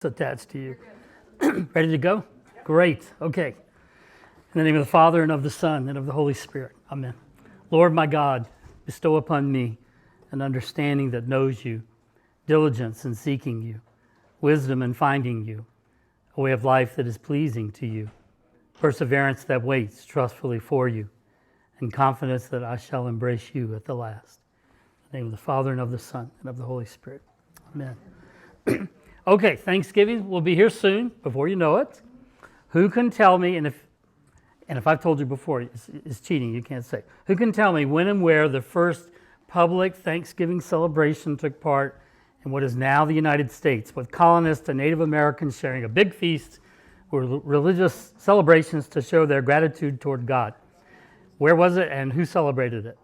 Attached to you. Ready to go? Great. Okay. In the name of the Father, and of the Son, and of the Holy Spirit. Amen. Lord my God, bestow upon me an understanding that knows you, diligence in seeking you, wisdom in finding you, a way of life that is pleasing to you, perseverance that waits trustfully for you, and confidence that I shall embrace you at the last. In the name of the Father, and of the Son, and of the Holy Spirit. Amen. Okay, Thanksgiving will be here soon, before you know it. Who can tell me, and if I've told you before, it's cheating, you can't say. Who can tell me when and where the first public Thanksgiving celebration took part in what is now the United States, with colonists and Native Americans sharing a big feast with religious celebrations to show their gratitude toward God? Where was it, and who celebrated it?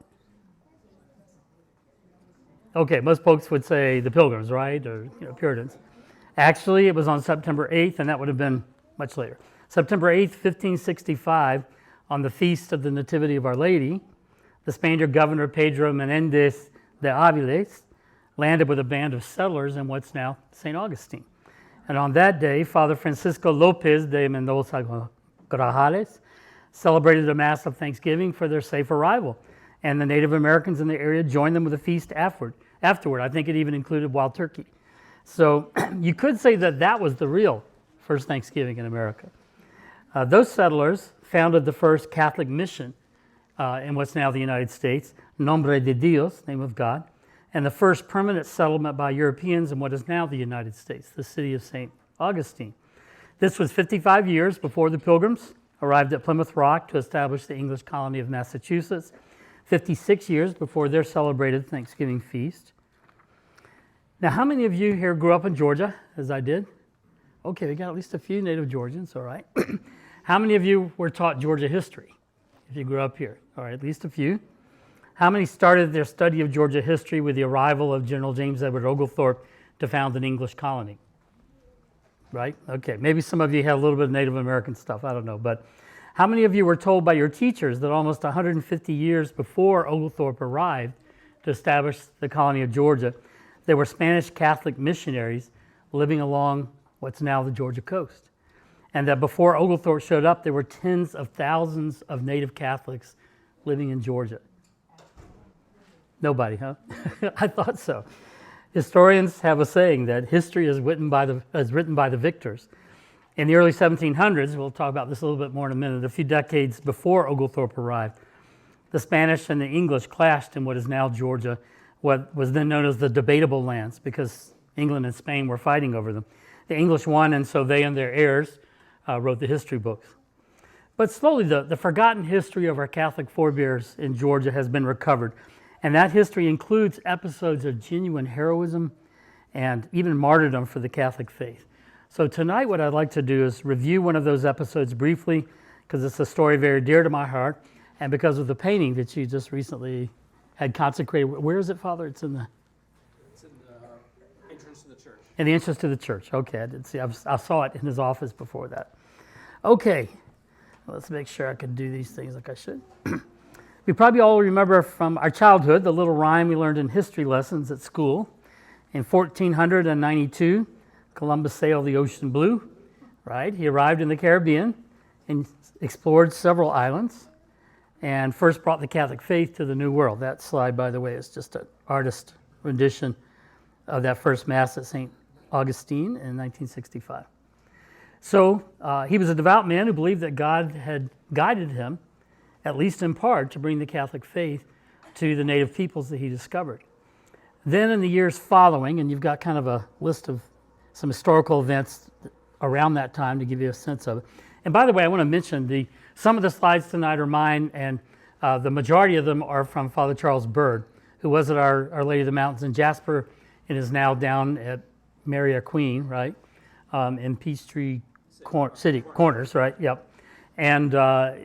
Okay, most folks would say the Pilgrims, right, or Puritans. Actually, it was on September 8th, and that would have been much later. September 8th, 1565, on the Feast of the Nativity of Our Lady, the Spaniard governor Pedro Menendez de Aviles landed with a band of settlers in what's now St. Augustine. And on that day, Father Francisco Lopez de Mendoza Grajales celebrated a Mass of Thanksgiving for their safe arrival. And the Native Americans in the area joined them with a feast afterward. I think it even included wild turkey. So you could say that that was the real first Thanksgiving in America. Those settlers founded the first Catholic mission in what's now the United States, Nombre de Dios, name of God, and the first permanent settlement by Europeans in what is now the United States, the city of St. Augustine. This was 55 years before the Pilgrims arrived at Plymouth Rock to establish the English colony of Massachusetts, 56 years before their celebrated Thanksgiving feast. Now, how many of you here grew up in Georgia, as I did? Okay, we got at least a few native Georgians, all right. How many of you were taught Georgia history, if you grew up here? All right, at least a few. How many started their study of Georgia history with the arrival of General James Edward Oglethorpe to found an English colony? Right? Okay, maybe some of you had a little bit of Native American stuff, I don't know. But how many of you were told by your teachers that almost 150 years before Oglethorpe arrived to establish the colony of Georgia, there were Spanish Catholic missionaries living along what's now the Georgia coast? And that before Oglethorpe showed up, there were tens of thousands of native Catholics living in Georgia. Nobody, huh? I thought so. Historians have a saying that history is written by the victors. In the early 1700s, we'll talk about this a little bit more in a minute, a few decades before Oglethorpe arrived, the Spanish and the English clashed in what is now Georgia, what was then known as the debatable lands, because England and Spain were fighting over them. The English won, and so they and their heirs wrote the history books. But slowly, the forgotten history of our Catholic forebears in Georgia has been recovered, and that history includes episodes of genuine heroism and even martyrdom for the Catholic faith. So tonight, what I'd like to do is review one of those episodes briefly, because it's a story very dear to my heart, and because of the painting that you just recently had consecrated. Where is it, Father? It's in the entrance to the church. In the entrance to the church. Okay, I did see. I saw it in his office before that. Okay, let's make sure I can do these things like I should. We probably all remember from our childhood the little rhyme we learned in history lessons at school. In 1492, Columbus sailed the ocean blue, right? He arrived in the Caribbean and explored several islands, and first brought the Catholic faith to the New World. That slide, by the way, is just an artist rendition of that first Mass at St. Augustine in 1965. So he was a devout man who believed that God had guided him, at least in part, to bring the Catholic faith to the native peoples that he discovered. Then in the years following, and you've got kind of a list of some historical events around that time to give you a sense of it. And by the way, I want to mention some of the slides tonight are mine, and the majority of them are from Father Charles Bird, who was at Our Lady of the Mountains in Jasper and is now down at Mary Queen, right, in Peachtree City Corners, right? Yep. And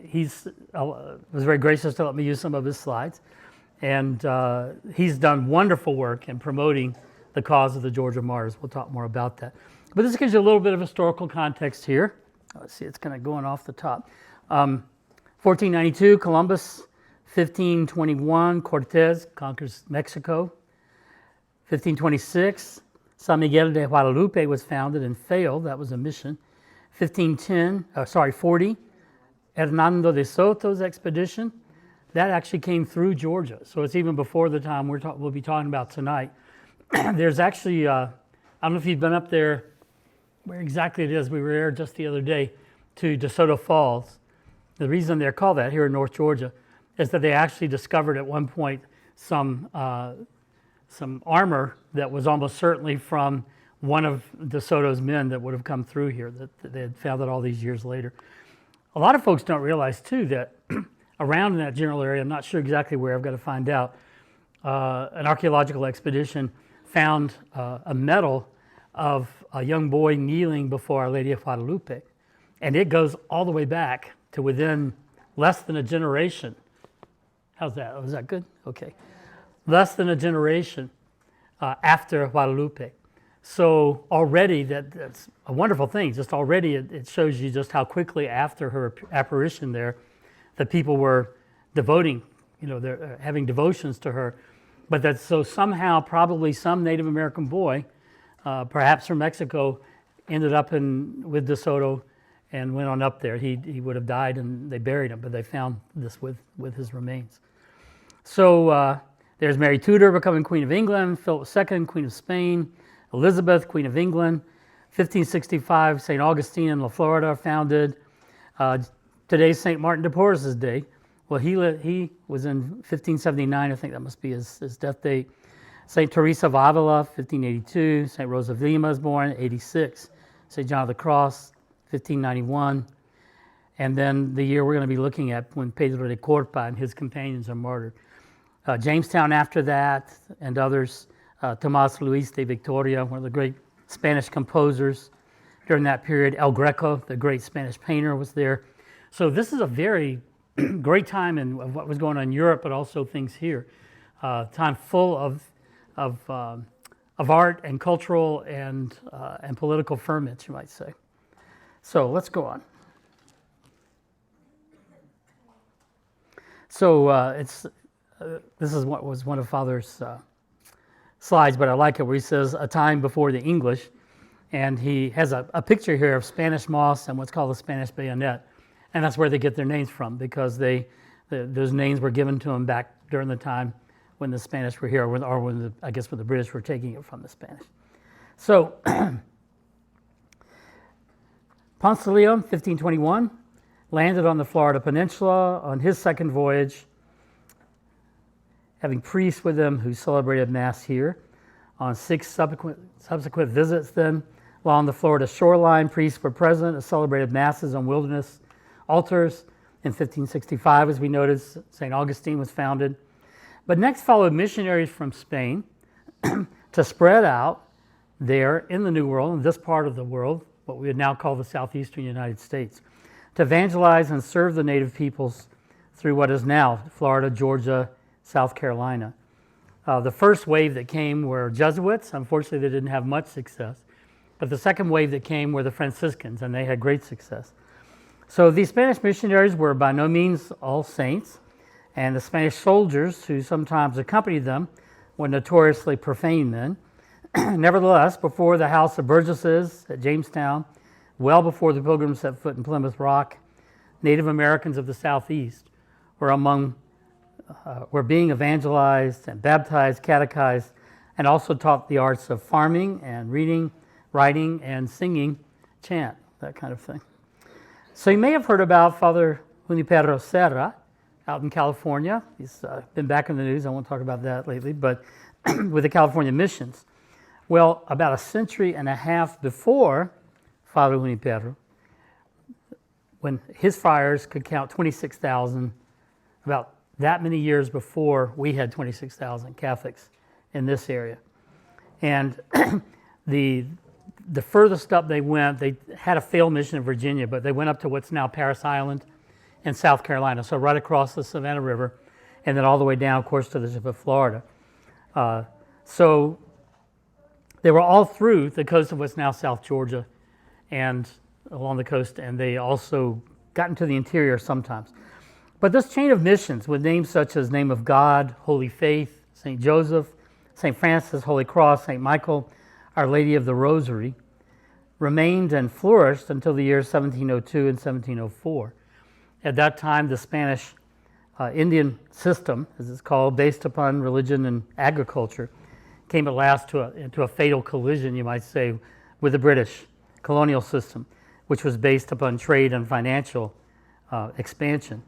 he's was very gracious to let me use some of his slides, and he's done wonderful work in promoting the cause of the Georgia Martyrs. We'll talk more about that. But this gives you a little bit of historical context here. Let's see, it's kind of going off the top. 1492, Columbus. 1521, Cortez conquers Mexico. 1526, San Miguel de Guadalupe was founded and failed. That was a mission. 40, Hernando de Soto's expedition. That actually came through Georgia. So it's even before the time we'll be talking about tonight. There's actually, I don't know if you've been up there, where exactly it is. We were there just the other day to DeSoto Falls. The reason they're called that here in North Georgia is that they actually discovered at one point some armor that was almost certainly from one of DeSoto's men that would have come through here, that they had found it all these years later. A lot of folks don't realize, too, that around in that general area, I'm not sure exactly where, I've got to find out, an archaeological expedition found a medal of a young boy kneeling before Our Lady of Guadalupe. And it goes all the way back to within less than a generation. How's that? Oh, is that good? Okay. Less than a generation after Guadalupe. So already that's a wonderful thing. Just already it shows you just how quickly after her apparition there that people were devoting, they're having devotions to her. But that so somehow probably some Native American boy, perhaps from Mexico, ended up with DeSoto and went on up there. He would have died and they buried him, but they found this with his remains. So there's Mary Tudor becoming Queen of England, Philip II, Queen of Spain, Elizabeth, Queen of England, 1565, St. Augustine in La Florida are founded. Today's St. Martin de Porres' day. Well, he was in 1579, I think that must be his death date. St. Teresa of Avila, 1582. St. Rose of Lima is born, 86. St. John of the Cross, 1591. And then the year we're going to be looking at when Pedro de Corpa and his companions are martyred. Jamestown after that, and others. Tomás Luis de Victoria, one of the great Spanish composers during that period. El Greco, the great Spanish painter, was there. So this is a very great time in what was going on in Europe, but also things here. Time full of art and cultural and political ferment, you might say. So let's go on. So this is what was one of Father's slides, but I like it where he says a time before the English, and he has a picture here of Spanish moss and what's called the Spanish bayonet, and that's where they get their names from, because those names were given to them back during the time when the Spanish were here, or when the British were taking it from the Spanish. So Ponce de Leon, 1521, landed on the Florida Peninsula on his second voyage, having priests with him who celebrated Mass here. On 6 subsequent visits then, along the Florida shoreline, priests were present and celebrated Masses on wilderness altars. In 1565, as we noted, St. Augustine was founded. But next followed missionaries from Spain to spread out there in the New World, in this part of the world, what we would now call the southeastern United States, to evangelize and serve the native peoples through what is now Florida, Georgia, South Carolina. The first wave that came were Jesuits. Unfortunately, they didn't have much success. But the second wave that came were the Franciscans, and they had great success. So these Spanish missionaries were by no means all saints, and the Spanish soldiers who sometimes accompanied them were notoriously profane men. Nevertheless, before the House of Burgesses at Jamestown, well before the Pilgrims set foot in Plymouth Rock, Native Americans of the Southeast were being evangelized and baptized, catechized, and also taught the arts of farming and reading, writing, and singing, chant, that kind of thing. So you may have heard about Father Junipero Serra out in California. He's been back in the news. I won't talk about that lately, but with the California missions. Well, about a century and a half before Father Junipero, when his friars could count 26,000, about that many years before we had 26,000 Catholics in this area. And the furthest up they went, they had a failed mission in Virginia, but they went up to what's now Parris Island in South Carolina, so right across the Savannah River, and then all the way down, of course, to the tip of Florida. So they were all through the coast of what's now South Georgia and along the coast, and they also got into the interior sometimes. But this chain of missions with names such as Name of God, Holy Faith, St. Joseph, St. Francis, Holy Cross, St. Michael, Our Lady of the Rosary, remained and flourished until the years 1702 and 1704. At that time, the Spanish Indian system, as it's called, based upon religion and agriculture, came at last into a fatal collision, you might say, with the British colonial system, which was based upon trade and financial expansion.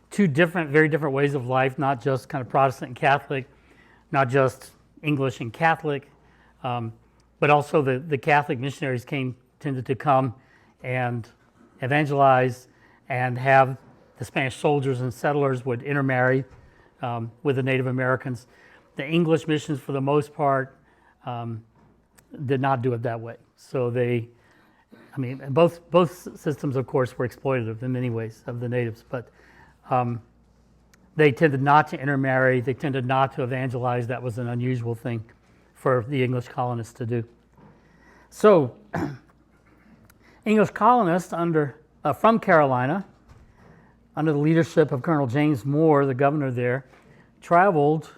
Two very different ways of life, not just kind of Protestant and Catholic, not just English and Catholic, but also the Catholic missionaries tended to come and evangelize and have the Spanish soldiers and settlers would intermarry with the Native Americans. The English missions, for the most part, did not do it that way. So both systems, of course, were exploitative in many ways of the natives, but they tended not to intermarry. They tended not to evangelize. That was an unusual thing for the English colonists to do. So, English colonists from Carolina, under the leadership of Colonel James Moore, the governor there, traveled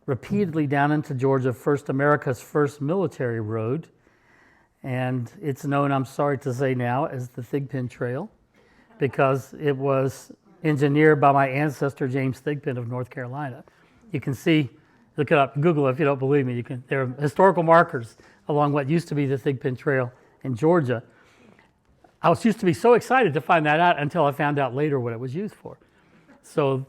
repeatedly down into Georgia, America's first military road, and it's known, I'm sorry to say now, as the Thigpen Trail, because it was engineered by my ancestor, James Thigpen of North Carolina. You can see, look it up, Google it if you don't believe me. There are historical markers along what used to be the Thigpen Trail in Georgia. I used to be so excited to find that out until I found out later what it was used for. So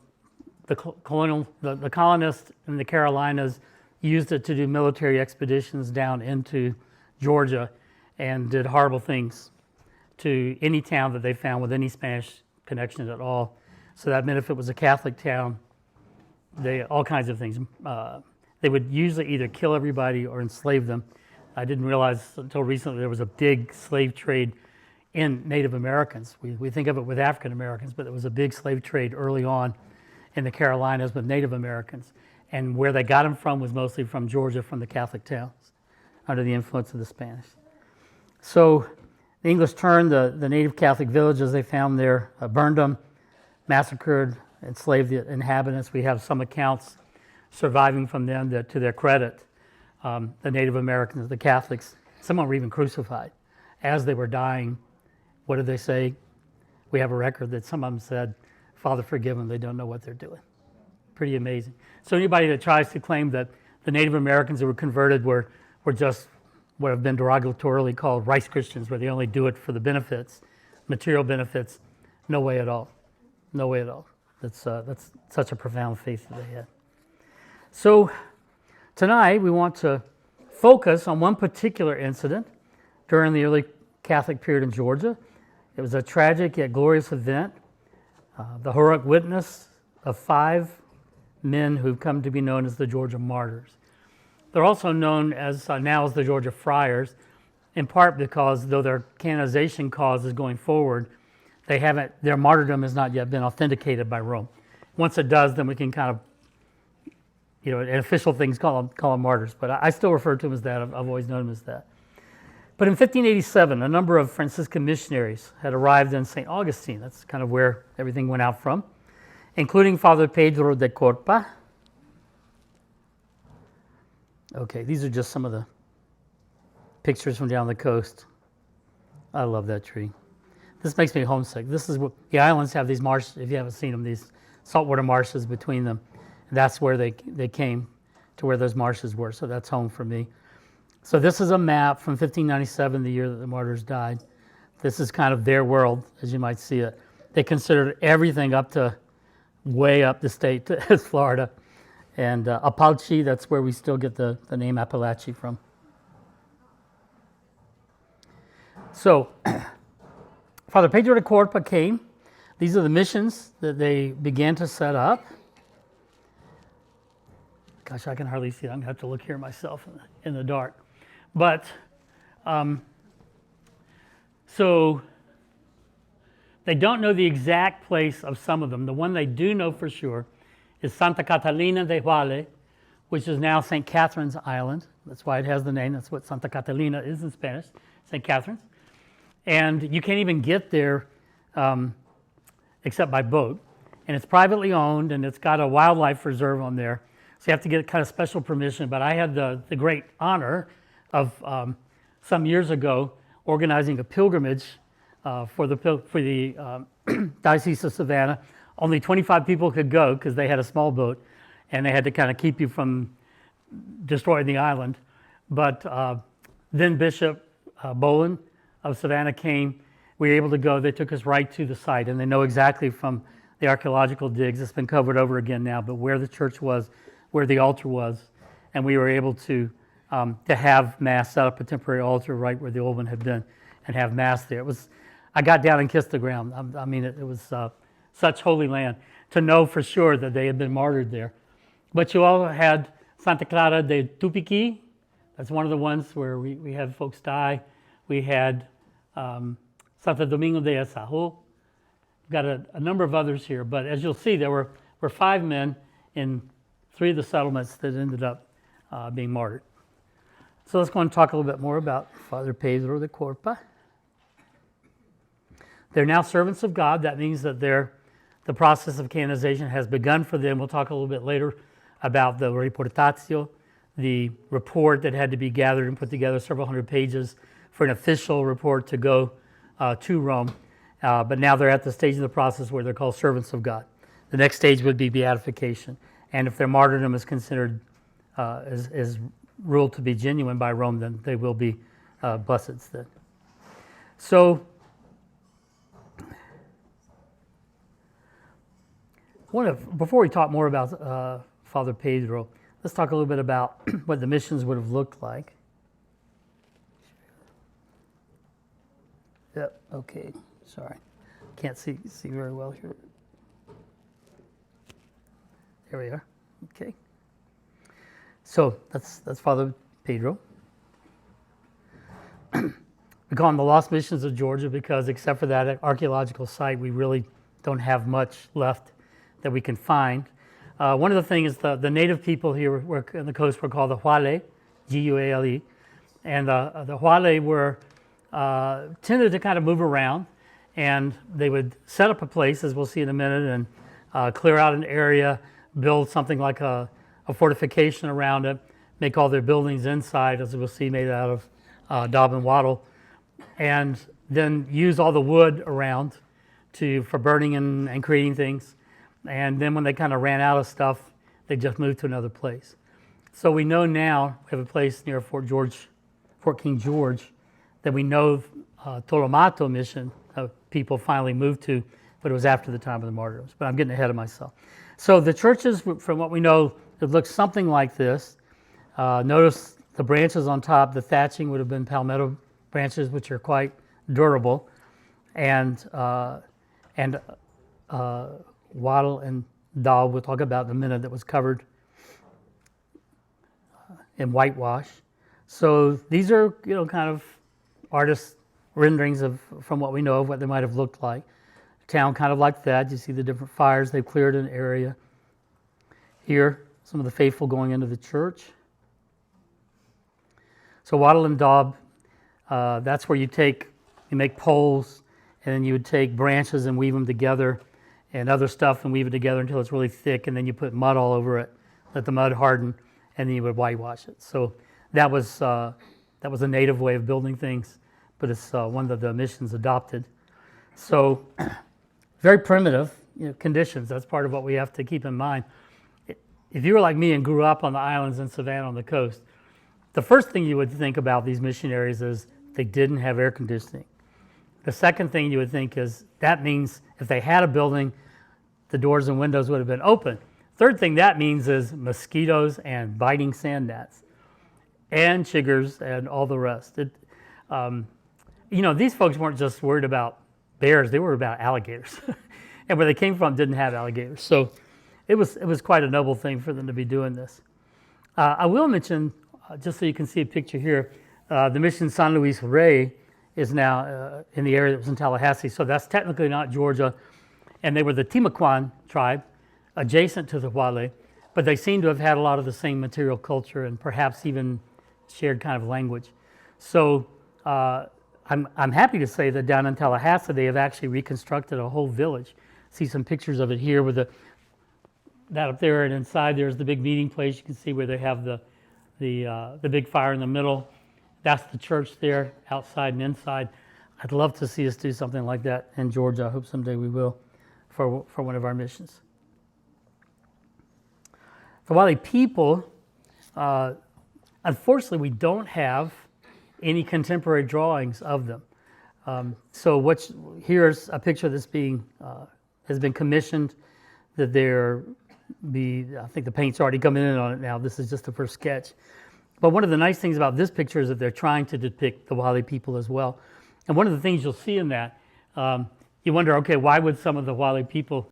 the colonists in the Carolinas used it to do military expeditions down into Georgia and did horrible things to any town that they found with any Spanish connection at all. So that meant if it was a Catholic town, all kinds of things. They would usually either kill everybody or enslave them. I didn't realize until recently there was a big slave trade in Native Americans. We think of it with African Americans, but there was a big slave trade early on in the Carolinas with Native Americans. And where they got them from was mostly from Georgia, from the Catholic towns, under the influence of the Spanish. So the English turned the native Catholic villages they found there, burned them, massacred, enslaved the inhabitants. We have some accounts surviving from them that, to their credit, the Native Americans, the Catholics, some were even crucified. As they were dying, what did they say? We have a record that some of them said, "Father, forgive them, they don't know what they're doing." Pretty amazing. So anybody that tries to claim that the Native Americans who were converted were just what have been derogatorily called rice Christians, where they only do it for the benefits, material benefits, no way at all. No way at all. That's such a profound faith that they had. So tonight we want to focus on one particular incident during the early Catholic period in Georgia. It was a tragic yet glorious event, the heroic witness of 5 men who've come to be known as the Georgia Martyrs. They're also known as now as the Georgia Friars, in part because though their canonization cause is going forward, their martyrdom has not yet been authenticated by Rome. Once it does, then we can kind of, in official things call them martyrs, but I still refer to them as that. I've always known them as that. But in 1587, a number of Franciscan missionaries had arrived in St. Augustine. That's kind of where everything went out from, including Father Pedro de Corpa. Okay, these are just some of the pictures from down the coast. I love that tree. This makes me homesick. This is what the islands have, these marshes, if you haven't seen them, these saltwater marshes between them. And that's where they came to where those marshes were, so that's home for me. So this is a map from 1597, the year that the martyrs died. This is kind of their world, as you might see it. They considered everything up to way up the state as Florida. And Apalchi, that's where we still get the name Appalachia from. So Father Pedro de Corpa came. These are the missions that they began to set up. Gosh, I can hardly see it. I'm going to have to look here myself in the dark. But, so they don't know the exact place of some of them. The one they do know for sure is Santa Catalina de Huale, which is now St. Catherine's Island. That's why it has the name. That's what Santa Catalina is in Spanish, St. Catherine's. And you can't even get there except by boat. And it's privately owned, and it's got a wildlife reserve on there. So you have to get kind of special permission. But I had the great honor of some years ago organizing a pilgrimage for the Diocese of Savannah. Only 25 people could go because they had a small boat, and they had to kind of keep you from destroying the island. But then Bishop Bolin of Savannah came. We were able to go. They took us right to the site, and they know exactly from the archaeological digs, it's been covered over again now, but where the church was, where the altar was, and we were able to have Mass, set up a temporary altar right where the old one had been, and have Mass there. It was, I got down and kissed the ground. I mean, it was such holy land to know for sure that they had been martyred there. But you all had Santa Clara de Tupiqui. That's one of the ones where we had folks die. We had Santo Domingo de Asajo. We've got a number of others here, but as you'll see, there were 5 men in 3 of the settlements that ended up being martyred. So let's go and talk a little bit more about Father Pedro de Corpa. They're now servants of God. That means that the process of canonization has begun for them. We'll talk a little bit later about the reportatio, the report that had to be gathered and put together, several hundred pages for an official report to go to Rome. But now they're at the stage of the process where they're called servants of God. The next stage would be beatification. And if their martyrdom is considered is ruled to be genuine by Rome, then they will be blesseds then. So before we talk more about Father Pedro, let's talk a little bit about what the missions would have looked like. Yep, okay, sorry. Can't see very well here. There we are, okay. So that's Father Pedro. We call them the Lost Missions of Georgia because except for that archaeological site, we really don't have much left that we can find. One of the things is the native people here on the coast were called the Huale, G-U-A-L-E. And the Huale were tended to kind of move around, and they would set up a place, as we'll see in a minute, and clear out an area, build something like a fortification around it, make all their buildings inside, as we'll see, made out of daub and wattle, and then use all the wood around for burning and creating things. And then when they kind of ran out of stuff, they just moved to another place. So we know now, we have a place near Fort King George, that we know Tolomato mission people finally moved to, but it was after the time of the martyrs. But I'm getting ahead of myself. So the churches, from what we know, it looks something like this. Notice the branches on top, the thatching would have been palmetto branches, which are quite durable, and wattle and daub, we'll talk about in a minute, that was covered in whitewash. So these are, kind of artist renderings from what we know of what they might have looked like. Town kind of like that. You see the different fires. They've cleared an area. Here, some of the faithful going into the church. So wattle and daub, that's where you make poles, and then you would take branches and weave them together and other stuff and weave it together until it's really thick, and then you put mud all over it, let the mud harden, and then you would whitewash it. So that was a native way of building things, but it's one that the missions adopted. So very primitive conditions. That's part of what we have to keep in mind. If you were like me and grew up on the islands in Savannah on the coast, the first thing you would think about these missionaries is they didn't have air conditioning. The second thing you would think is that means if they had a building, the doors and windows would have been open. Third thing that means is mosquitoes and biting sand gnats and chiggers and all the rest. These folks weren't just worried about bears, they were about alligators. And where they came from didn't have alligators. So it was quite a noble thing for them to be doing this. I will mention, just so you can see a picture here, the mission San Luis Rey is now in the area that was in Tallahassee. So that's technically not Georgia. And they were the Timucuan tribe, adjacent to the Huale, but they seem to have had a lot of the same material culture and perhaps even shared kind of language. So I'm happy to say that down in Tallahassee, they have actually reconstructed a whole village. See some pictures of it here with that up there, and inside there's the big meeting place. You can see where they have the big fire in the middle, That's the church there, outside and inside. I'd love to see us do something like that in Georgia. I hope someday we will for one of our missions. The Wali people, unfortunately, we don't have any contemporary drawings of them. So here's a picture that's has been commissioned. That I think the paint's already coming in on it now. This is just the first sketch. But one of the nice things about this picture is that they're trying to depict the Wali people as well. And one of the things you'll see in that, you wonder, okay, why would some of the Wali people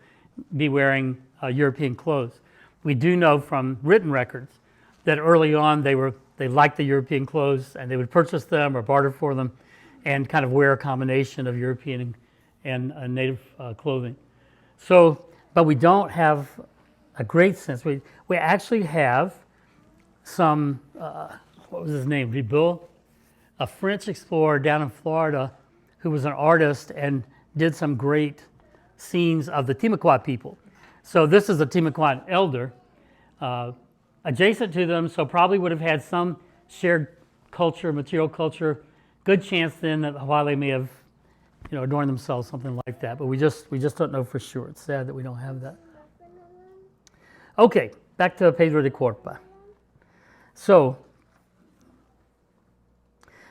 be wearing European clothes? We do know from written records that early on they liked the European clothes and they would purchase them or barter for them and kind of wear a combination of European and native clothing. So, but we don't have a great sense. We actually have some, what was his name, Ribault, a French explorer down in Florida who was an artist and did some great scenes of the Timucua people. So this is a Timucuan elder adjacent to them, so probably would have had some shared culture, material culture. Good chance then that the Wali may have adorned themselves, something like that. But we just don't know for sure. It's sad that we don't have that. Okay, back to Pedro de Corpa. So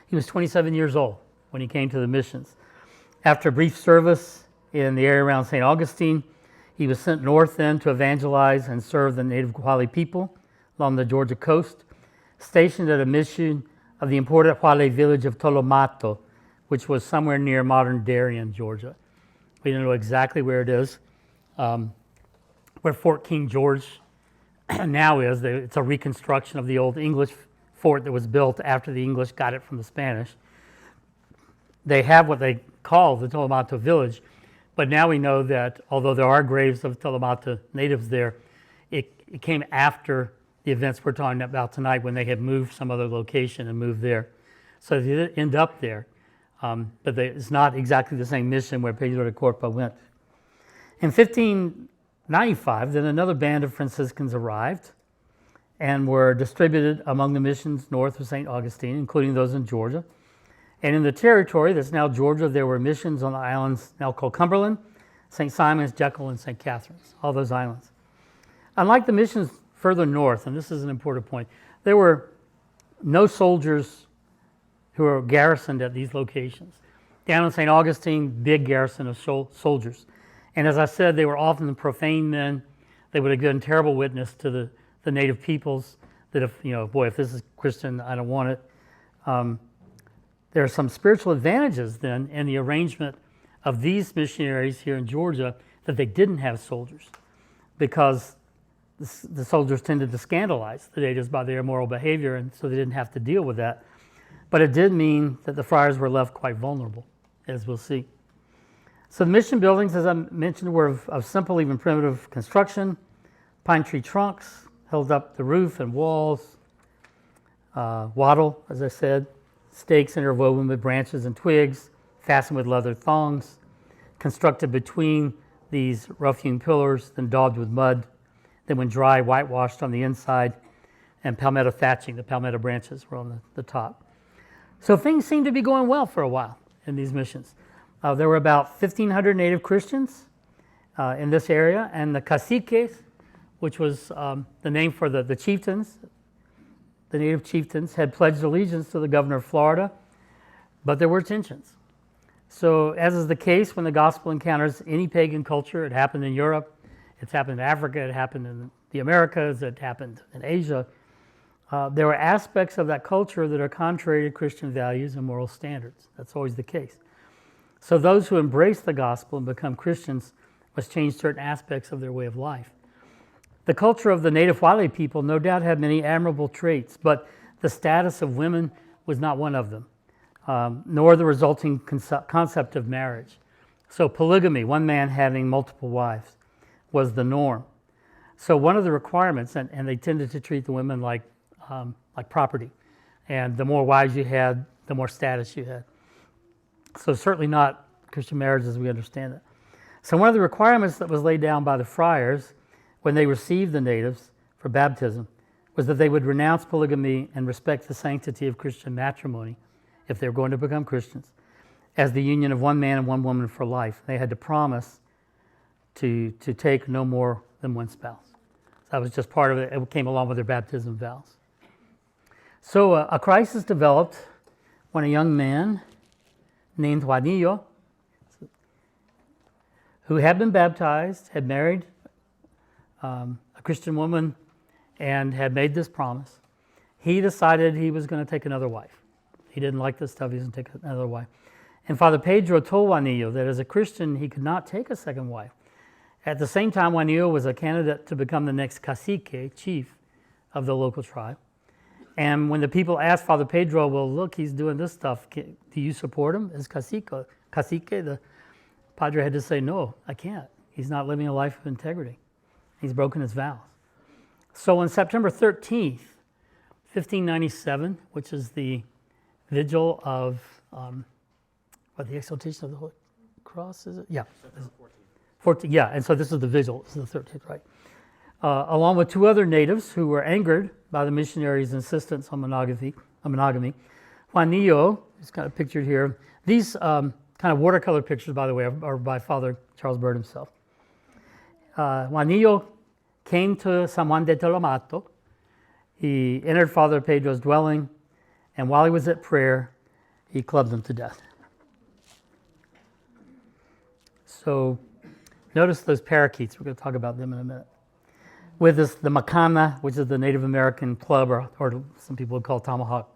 he was 27 years old when he came to the missions. After a brief service in the area around St. Augustine, he was sent north then to evangelize and serve the native Wali people along the Georgia coast, stationed at a mission of the important Wali village of Palmetto, which was somewhere near modern Darien, Georgia. We don't know exactly where it is. Where Fort King George now is, it's a reconstruction of the old English fort that was built after the English got it from the Spanish. They have what they call the Palmetto village, but now we know that although there are graves of Palmetto natives there, it came after the events we're talking about tonight when they had moved some other location and moved there. So they didn't end up there, but it's not exactly the same mission where Pedro de Corpa went. In 1595, then another band of Franciscans arrived and were distributed among the missions north of St. Augustine, including those in Georgia. And in the territory that's now Georgia, there were missions on the islands now called Cumberland, St. Simon's, Jekyll, and St. Catherine's, all those islands. Unlike the missions further north, and this is an important point, there were no soldiers who were garrisoned at these locations. Down in St. Augustine, big garrison of soldiers. And as I said, they were often the profane men. They would have given terrible witness to the native peoples that if this is Christian, I don't want it. There are some spiritual advantages then in the arrangement of these missionaries here in Georgia that they didn't have soldiers, because the soldiers tended to scandalize the natives by their immoral behavior, and so they didn't have to deal with that. But it did mean that the friars were left quite vulnerable, as we'll see. So the mission buildings, as I mentioned, were of simple, even primitive construction. Pine tree trunks held up the roof and walls. Wattle, as I said, stakes interwoven with branches and twigs, fastened with leather thongs, constructed between these rough-hewn pillars, then daubed with mud, then when dry, whitewashed on the inside, and palmetto thatching. The palmetto branches were on the top. So things seemed to be going well for a while in these missions. There were about 1,500 native Christians in this area, and the caciques, which was the name for the chieftains, the native chieftains, had pledged allegiance to the governor of Florida, but there were tensions. So as is the case when the gospel encounters any pagan culture, it happened in Europe, it's happened in Africa, it happened in the Americas, it happened in Asia. There were aspects of that culture that are contrary to Christian values and moral standards. That's always the case. So those who embrace the gospel and become Christians must change certain aspects of their way of life. The culture of the native Wali people no doubt had many admirable traits, but the status of women was not one of them, nor the resulting concept of marriage. So polygamy, one man having multiple wives, was the norm. So one of the requirements, and they tended to treat the women like property, and the more wives you had, the more status you had. So certainly not Christian marriage as we understand it. So one of the requirements that was laid down by the friars when they received the natives for baptism was that they would renounce polygamy and respect the sanctity of Christian matrimony if they were going to become Christians, as the union of one man and one woman for life. They had to promise to take no more than one spouse. So that was just part of it. It came along with their baptism vows. So a crisis developed when a young man named Juanillo, who had been baptized, had married a Christian woman, and had made this promise. He decided he was going to take another wife. He didn't like this stuff. He was going to take another wife. And Father Pedro told Juanillo that as a Christian, he could not take a second wife. At the same time, Juanillo was a candidate to become the next cacique, chief of the local tribe. And when the people asked Father Pedro, well, look, he's doing this stuff. Do you support him as cacique? The padre had to say, no, I can't. He's not living a life of integrity. He's broken his vows. So on September 13th, 1597, which is the vigil of, the exaltation of the Holy Cross, is it? Yeah. September 14th, yeah, and so this is the vigil, this is the 13th, right? Along with two other natives who were angered by the missionaries' insistence on monogamy. Juanillo is kind of pictured here. These kind of watercolor pictures, by the way, are by Father Charles Bird himself. Juanillo came to San Juan de Tolomato. He entered Father Pedro's dwelling, and while he was at prayer, he clubbed him to death. So notice those parakeets. We're going to talk about them in a minute. With this, the macana, which is the Native American club, or some people would call tomahawk.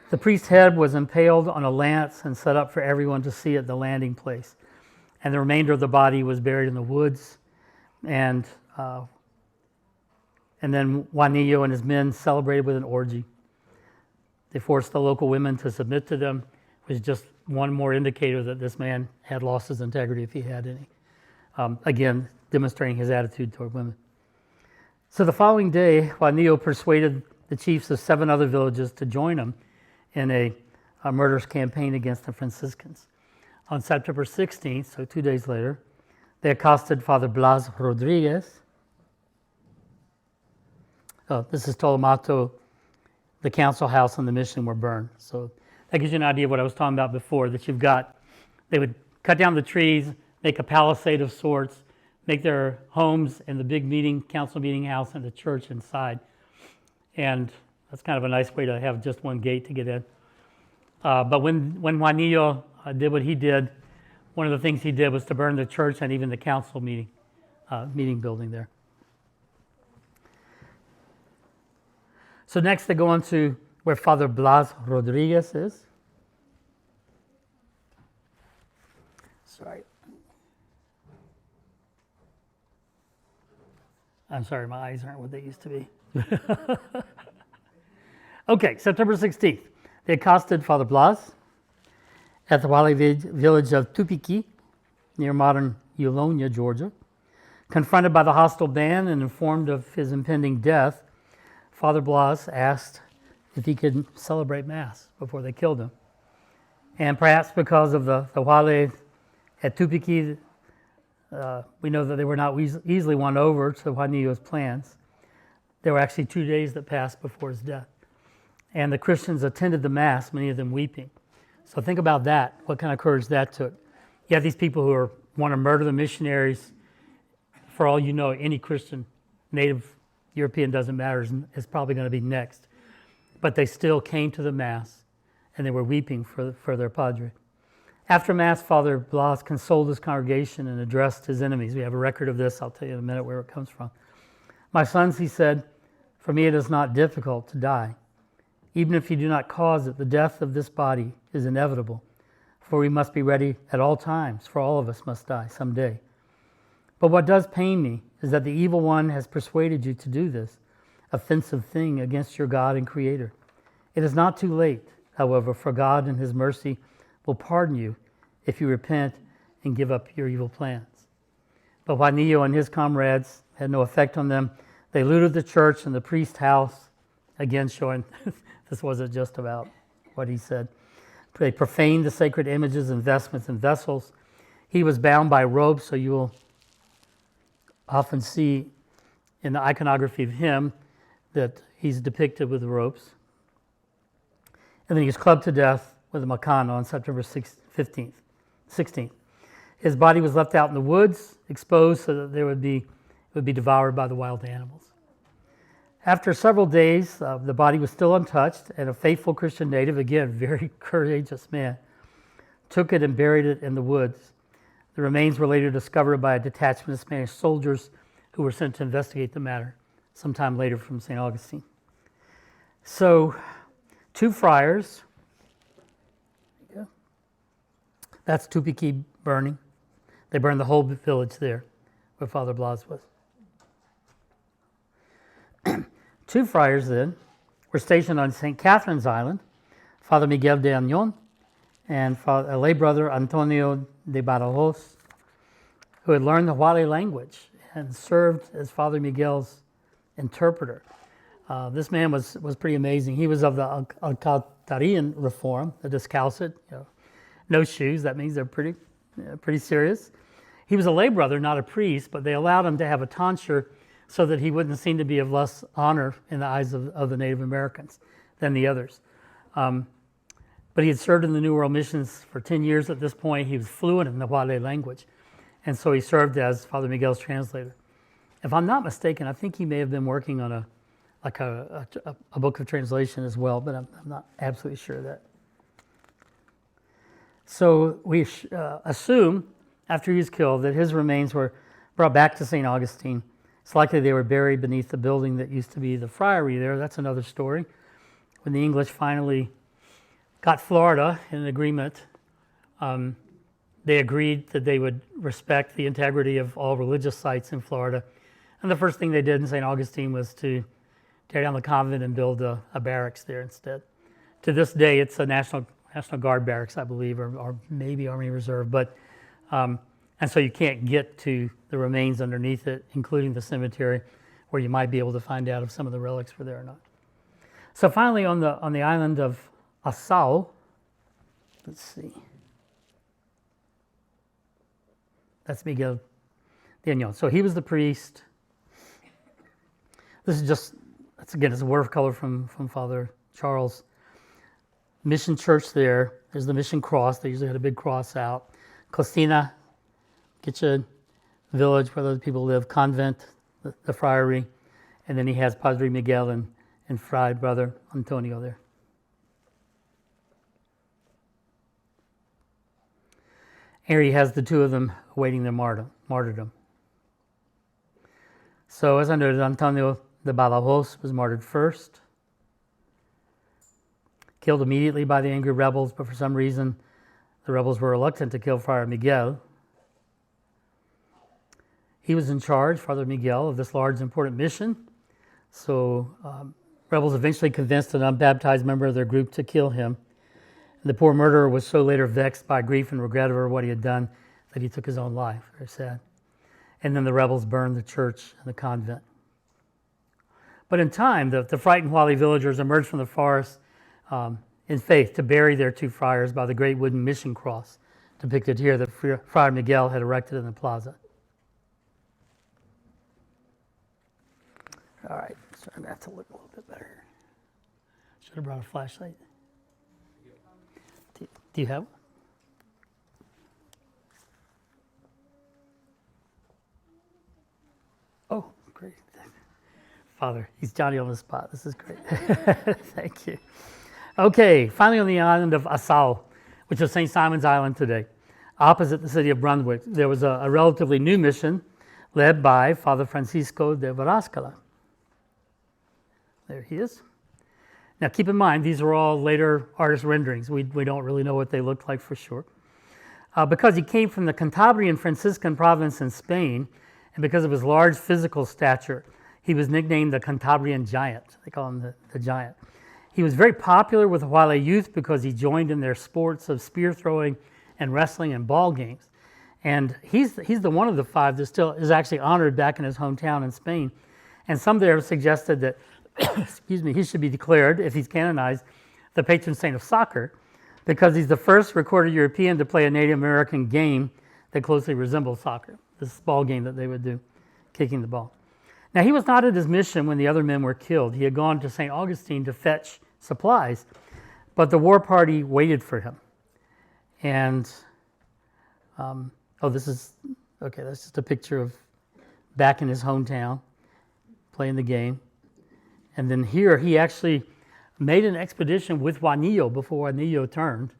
The priest's head was impaled on a lance and set up for everyone to see at the landing place. And the remainder of the body was buried in the woods. And then Juanillo and his men celebrated with an orgy. They forced the local women to submit to them, which was just one more indicator that this man had lost his integrity if he had any. Again, demonstrating his attitude toward women. So the following day, Juanillo persuaded the chiefs of 7 other villages to join him in a murderous campaign against the Franciscans. On September 16th, so 2 days later, they accosted Father Blas Rodriguez. This is Tolomato. The council house and the mission were burned. So that gives you an idea of what I was talking about before, that they would cut down the trees, make a palisade of sorts, make their homes in the big council meeting house and the church inside. And that's kind of a nice way to have just one gate to get in. But when Juanillo did what he did, one of the things he did was to burn the church and even the council meeting building there. So next they go on to where Father Blas Rodriguez is. I'm sorry, my eyes aren't what they used to be. Okay, September 16th. They accosted Father Blas at the Wali village of Tupiki, near modern Eulonia, Georgia. Confronted by the hostile band and informed of his impending death, Father Blas asked if he could celebrate Mass before they killed him. And perhaps because of the Wali at Tupiki, we know that they were not easily won over to Juanillo's plans. There were actually 2 days that passed before his death. And the Christians attended the Mass, many of them weeping. So think about that, what kind of courage that took. You have these people who want to murder the missionaries. For all you know, any Christian, native European, doesn't matter, is probably going to be next. But they still came to the Mass, and they were weeping for their padre. After Mass, Father Blas consoled his congregation and addressed his enemies. We have a record of this. I'll tell you in a minute where it comes from. My sons, he said, for me it is not difficult to die. Even if you do not cause it, the death of this body is inevitable, for we must be ready at all times, for all of us must die someday. But what does pain me is that the evil one has persuaded you to do this offensive thing against your God and Creator. It is not too late, however, for God in His mercy will pardon you if you repent and give up your evil plans. But Juanillo and his comrades had no effect on them. They looted the church and the priest's house, again showing this wasn't just about what he said. They profaned the sacred images and vestments and vessels. He was bound by ropes, so you will often see in the iconography of him that he's depicted with ropes. And then he was clubbed to death with a macana on September 16th. His body was left out in the woods, exposed so that it would be devoured by the wild animals. After several days, the body was still untouched, and a faithful Christian native, again, very courageous man, took it and buried it in the woods. The remains were later discovered by a detachment of Spanish soldiers who were sent to investigate the matter sometime later from St. Augustine. So, 2 friars, that's Tupiki burning. They burned the whole village there, where Father Blas was. 2 friars then were stationed on St. Catherine's Island, Father Miguel de Añón and a lay brother Antonio de Badajoz, who had learned the Huale language and served as Father Miguel's interpreter. This man was pretty amazing. He was of the Alcantarian reform, the Discalcet, no shoes. That means they're pretty serious. He was a lay brother, not a priest, but they allowed him to have a tonsure so that he wouldn't seem to be of less honor in the eyes of the Native Americans than the others. But he had served in the New World Missions for 10 years at this point. He was fluent in the Huale language, and so he served as Father Miguel's translator. If I'm not mistaken, I think he may have been working on a book of translation as well, but I'm not absolutely sure of that. So we assume, after he was killed, that his remains were brought back to St. Augustine. It's likely they were buried beneath the building that used to be the friary there. That's another story. When the English finally got Florida in an agreement, they agreed that they would respect the integrity of all religious sites in Florida. And the first thing they did in St. Augustine was to tear down the convent and build a barracks there instead. To this day, it's a National Guard barracks, I believe, or maybe Army Reserve. But and so you can't get to the remains underneath it, including the cemetery, where you might be able to find out if some of the relics were there or not. So finally, on the island of Asao, let's see. That's Miguel de Añón. So he was the priest. This is just, it's a word of color from Father Charles. Mission church there. There's the mission cross. They usually had a big cross out. Cocina, kitchen, village where those people live. Convent, the friary. And then he has Padre Miguel and Fray Brother Antonio there. Here he has the 2 of them awaiting their martyrdom. So as I noted, Antonio de Badajoz was martyred first. Killed immediately by the angry rebels, but for some reason the rebels were reluctant to kill Friar Miguel. He was in charge, Father Miguel, of this large important mission. So rebels eventually convinced an unbaptized member of their group to kill him. The poor murderer was so later vexed by grief and regret over what he had done that he took his own life. Very sad. And then the rebels burned the church and the convent. But in time, the frightened Huale villagers emerged from the forest in faith to bury their 2 friars by the great wooden mission cross depicted here that Friar Miguel had erected in the plaza. All right, so I'm going to have to look a little bit better here. Should have brought a flashlight. Do you have one? Oh, great. Father, he's Johnny on the spot. This is great. Thank you. Okay, finally on the island of Asao, which is St. Simon's Island today, opposite the city of Brunswick, there was a relatively new mission led by Father Francisco de Verascala. There he is. Now keep in mind, these are all later artist renderings. We don't really know what they looked like for sure. Because he came from the Cantabrian Franciscan province in Spain, and because of his large physical stature, he was nicknamed the Cantabrian Giant. They call him the Giant. He was very popular with the Huale youth because he joined in their sports of spear throwing and wrestling and ball games. And he's the one of the 5 that still is actually honored back in his hometown in Spain. And some there have suggested that he should be declared, if he's canonized, the patron saint of soccer, because he's the first recorded European to play a Native American game that closely resembles soccer, this ball game that they would do, kicking the ball. Now, he was not at his mission when the other men were killed. He had gone to St. Augustine to fetch supplies, but the war party waited for him. And, that's just a picture of back in his hometown, playing the game. And then here, he actually made an expedition with Juanillo before Juanillo turned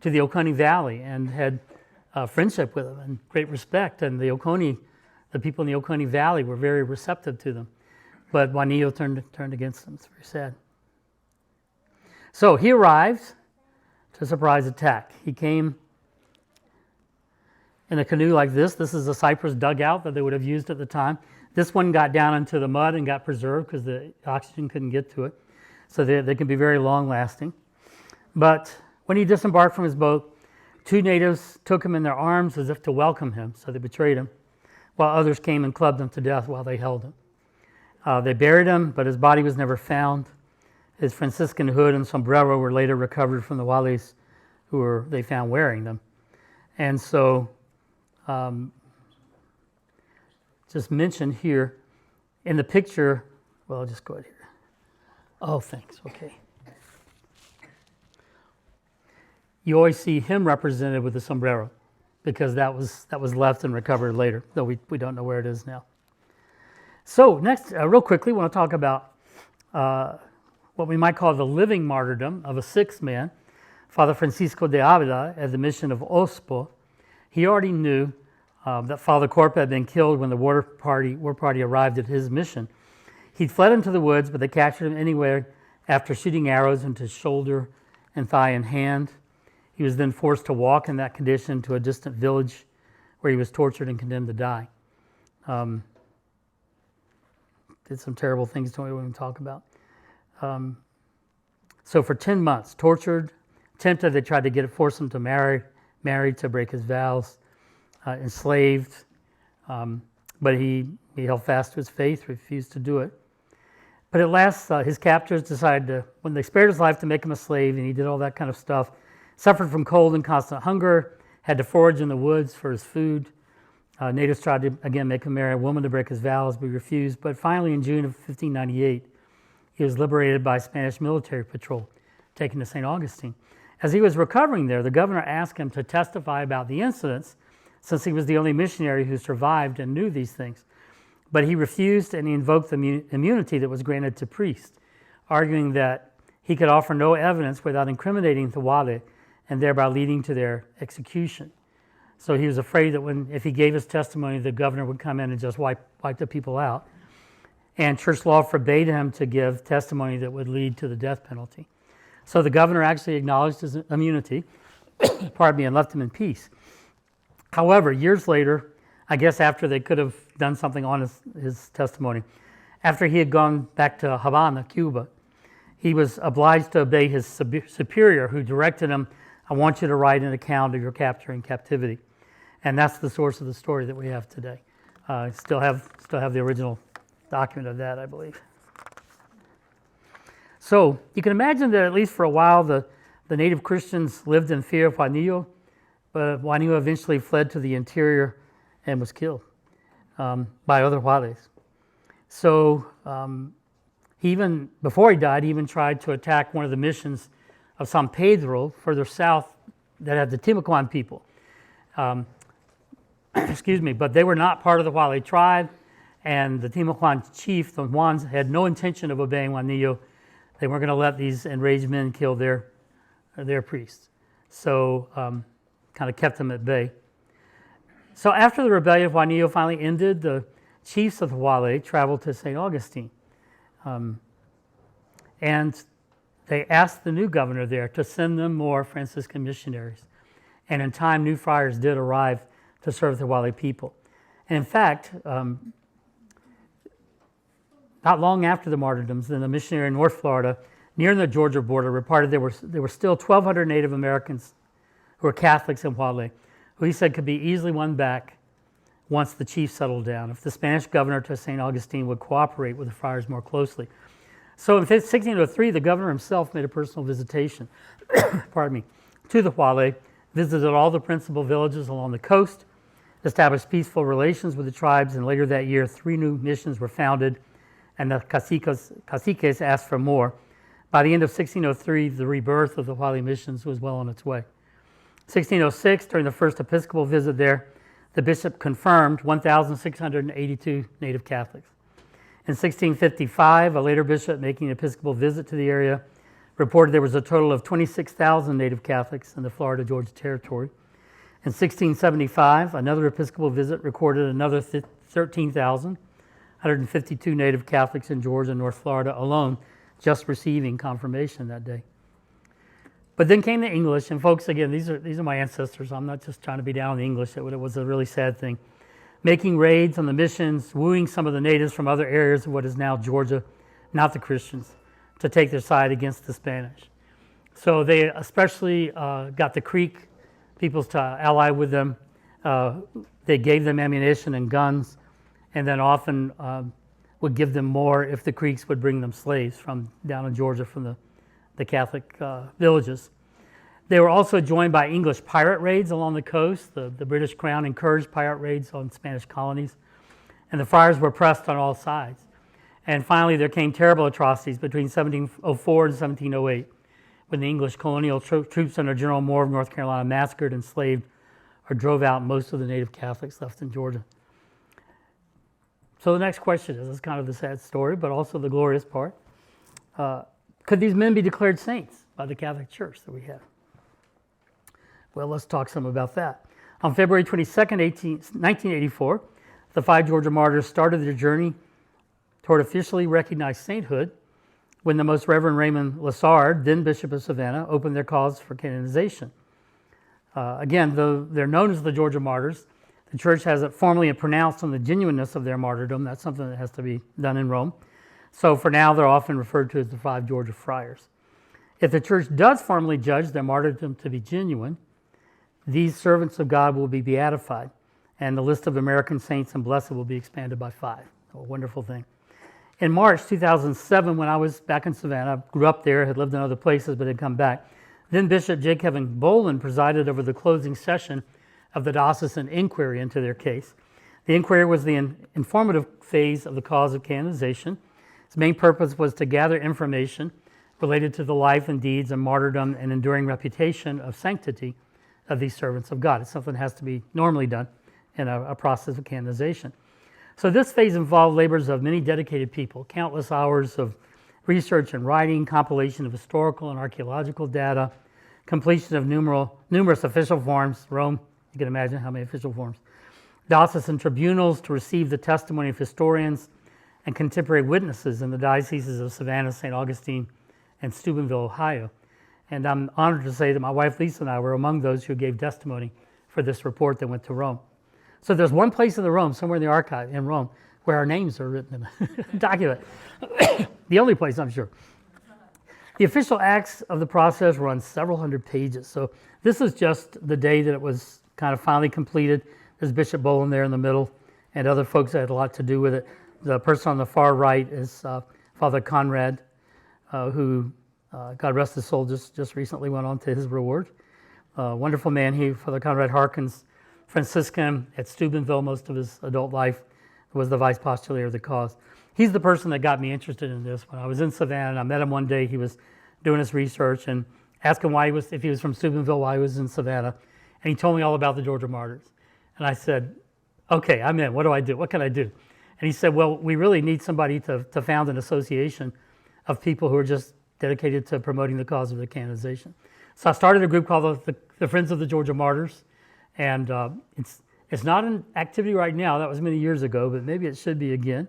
to the Oconee Valley and had friendship with him and great respect. And the people in the Oconee Valley were very receptive to them. But Juanillo turned against them. It's very sad. So he arrived to surprise attack. He came in a canoe like this. This is a cypress dugout that they would have used at the time. This one got down into the mud and got preserved because the oxygen couldn't get to it. So they can be very long-lasting. But when he disembarked from his boat, 2 natives took him in their arms as if to welcome him, so they betrayed him, while others came and clubbed him to death while they held him. They buried him, but his body was never found. His Franciscan hood and sombrero were later recovered from the Wales they found wearing them. And so, just mentioned here in the picture, well, I'll just go ahead here. Oh, thanks, okay. You always see him represented with a sombrero because that was left and recovered later, though we don't know where it is now. So next, real quickly, we want to talk about what we might call the living martyrdom of a 6th man, Father Francisco de Avila, at the mission of Ospo. He already knew that Father Corp had been killed when the war party arrived at his mission. He fled into the woods, but they captured him anyway after shooting arrows into his shoulder and thigh and hand. He was then forced to walk in that condition to a distant village where he was tortured and condemned to die. Did some terrible things to him we won't even talk about. So for 10 months, tortured, tempted, they tried to force him to marry to break his vows, enslaved, but he held fast to his faith, refused to do it. But at last, his captors decided when they spared his life, to make him a slave, and he did all that kind of stuff. Suffered from cold and constant hunger, had to forage in the woods for his food. Natives tried to, again, make him marry a woman to break his vows, but he refused. But finally, in June of 1598, he was liberated by a Spanish military patrol, taken to St. Augustine. As he was recovering there, the governor asked him to testify about the incidents, since he was the only missionary who survived and knew these things. But he refused, and he invoked the immunity that was granted to priests, arguing that he could offer no evidence without incriminating the Wale and thereby leading to their execution. So he was afraid that if he gave his testimony, the governor would come in and just wipe the people out. And church law forbade him to give testimony that would lead to the death penalty. So the governor actually acknowledged his immunity, and left him in peace. However, years later, I guess after they could have done something on his testimony, after he had gone back to Havana, Cuba, he was obliged to obey his superior, who directed him, I want you to write an account of your capture and captivity. And that's the source of the story that we have today. Still have the original document of that, I believe. So you can imagine that at least for a while the native Christians lived in fear of Juanillo, but Juanillo eventually fled to the interior and was killed by other Juarez. So even before he died, he even tried to attack one of the missions of San Pedro further south that had the Timucuan people. But they were not part of the Wale tribe, and the Timucuan chief, the Juans, had no intention of obeying Juanillo. They weren't going to let these enraged men kill their priests. So kind of kept them at bay. So after the rebellion of Juanillo finally ended, the chiefs of the Wale traveled to St. Augustine. And they asked the new governor there to send them more Franciscan missionaries. And in time, new friars did arrive to serve the Wale people. And in fact, not long after the martyrdoms, then a missionary in North Florida, near the Georgia border, reported there were still 1,200 Native Americans who were Catholics in Wale, who he said could be easily won back once the chief settled down, if the Spanish governor to St. Augustine would cooperate with the friars more closely. So in 1603, the governor himself made a personal visitation to the Wale, visited all the principal villages along the coast, established peaceful relations with the tribes, and later that year, 3 new missions were founded, and the caciques asked for more. By the end of 1603, the rebirth of the Wali missions was well on its way. 1606, during the first Episcopal visit there, the bishop confirmed 1,682 native Catholics. In 1655, a later bishop making an Episcopal visit to the area reported there was a total of 26,000 native Catholics in the Florida-Georgia territory. In 1675, another Episcopal visit recorded another 13,152 native Catholics in Georgia and North Florida alone, just receiving confirmation that day. But then came the English, and folks, again, these are my ancestors. I'm not just trying to be down on the English. It was a really sad thing. Making raids on the missions, wooing some of the natives from other areas of what is now Georgia, not the Christians, to take their side against the Spanish. So they especially got the Creek peoples to ally with them. They gave them ammunition and guns, and then often would give them more if the Creeks would bring them slaves from down in Georgia from the Catholic villages. They were also joined by English pirate raids along the coast. The British Crown encouraged pirate raids on Spanish colonies, and the friars were pressed on all sides. And finally, there came terrible atrocities between 1704 and 1708, when the English colonial troops under General Moore of North Carolina massacred, enslaved, or drove out most of the native Catholics left in Georgia. So the next question is kind of the sad story, but also the glorious part. Could these men be declared saints by the Catholic Church that we have? Well, let's talk some about that. On February 22nd, 1984, the 5 Georgia martyrs started their journey toward officially recognized sainthood when the Most Reverend Raymond Lessard, then Bishop of Savannah, opened their cause for canonization. Again, though they're known as the Georgia martyrs, the Church hasn't formally pronounced on the genuineness of their martyrdom. That's something that has to be done in Rome. So for now, they're often referred to as the 5 Georgia friars. If the Church does formally judge their martyrdom to be genuine, these servants of God will be beatified, and the list of American saints and blessed will be expanded by 5. A wonderful thing. In March 2007, when I was back in Savannah, I grew up there, had lived in other places, but had come back. Then Bishop J. Kevin Boland presided over the closing session of the Diocesan Inquiry into their case. The inquiry was the informative phase of the cause of canonization. Its main purpose was to gather information related to the life and deeds and martyrdom and enduring reputation of sanctity of these servants of God. It's something that has to be normally done in a process of canonization. So this phase involved labors of many dedicated people, countless hours of research and writing, compilation of historical and archaeological data, completion of numerous official forms. Rome, you can imagine how many official forms. Diocesan tribunals to receive the testimony of historians and contemporary witnesses in the dioceses of Savannah, St. Augustine, and Steubenville, Ohio. And I'm honored to say that my wife Lisa and I were among those who gave testimony for this report that went to Rome. So there's one place in the Rome, somewhere in the archive in Rome, where our names are written in a document. The only place, I'm sure. The official acts of the process run several hundred pages. So this is just the day that it was kind of finally completed. There's Bishop Boland there in the middle, and other folks that had a lot to do with it. The person on the far right is Father Conrad, who God rest his soul, just recently went on to his reward. Wonderful man. Father Conrad Harkins, Franciscan at Steubenville most of his adult life, was the vice postulator of the cause. He's the person that got me interested in this. When I was in Savannah, and I met him one day, he was doing his research, and asked him if he was from Steubenville, why he was in Savannah, and he told me all about the Georgia martyrs. And I said, okay, I'm in. What do I do? What can I do? And he said, well, we really need somebody to found an association of people who are just dedicated to promoting the cause of the canonization. So I started a group called the Friends of the Georgia Martyrs, and it's not an activity right now. That was many years ago, but maybe it should be again.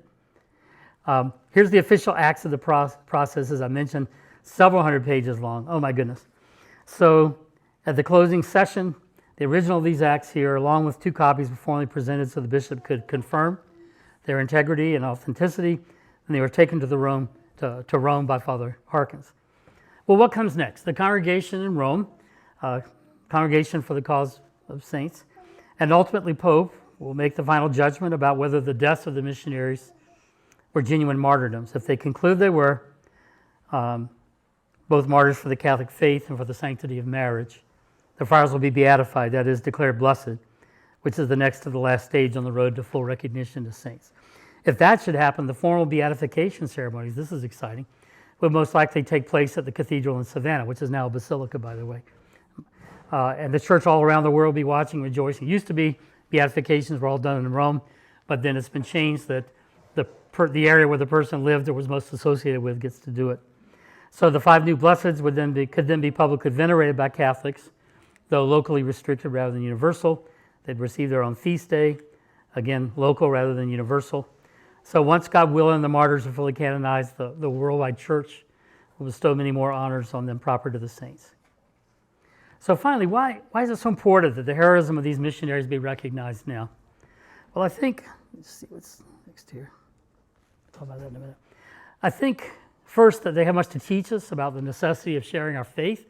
Here's the official acts of the process, as I mentioned, several hundred pages long. Oh my goodness. So at the closing session, the original of these acts here, along with 2 copies, were formally presented so the bishop could confirm their integrity and authenticity, and they were taken to Rome by Father Harkins. Well, what comes next? The congregation in Rome, Congregation for the Cause of Saints, and ultimately Pope will make the final judgment about whether the deaths of the missionaries were genuine martyrdoms. If they conclude they were, both martyrs for the Catholic faith and for the sanctity of marriage, the friars will be beatified, that is, declared blessed, which is the next to the last stage on the road to full recognition as saints. If that should happen, the formal beatification ceremonies, this is exciting, would most likely take place at the cathedral in Savannah, which is now a basilica, by the way. And the church all around the world will be watching, rejoicing. It used to be beatifications were all done in Rome, but then it's been changed that the area where the person lived or was most associated with gets to do it. So the 5 new blesseds could then be publicly venerated by Catholics, though locally restricted rather than universal. They'd receive their own feast day, again, local rather than universal. So once, God willing, the martyrs are fully canonized, the worldwide church will bestow many more honors on them proper to the saints. So finally, why is it so important that the heroism of these missionaries be recognized now? Well, I think, let's see what's next here. I'll talk about that in a minute. I think, first, that they have much to teach us about the necessity of sharing our faith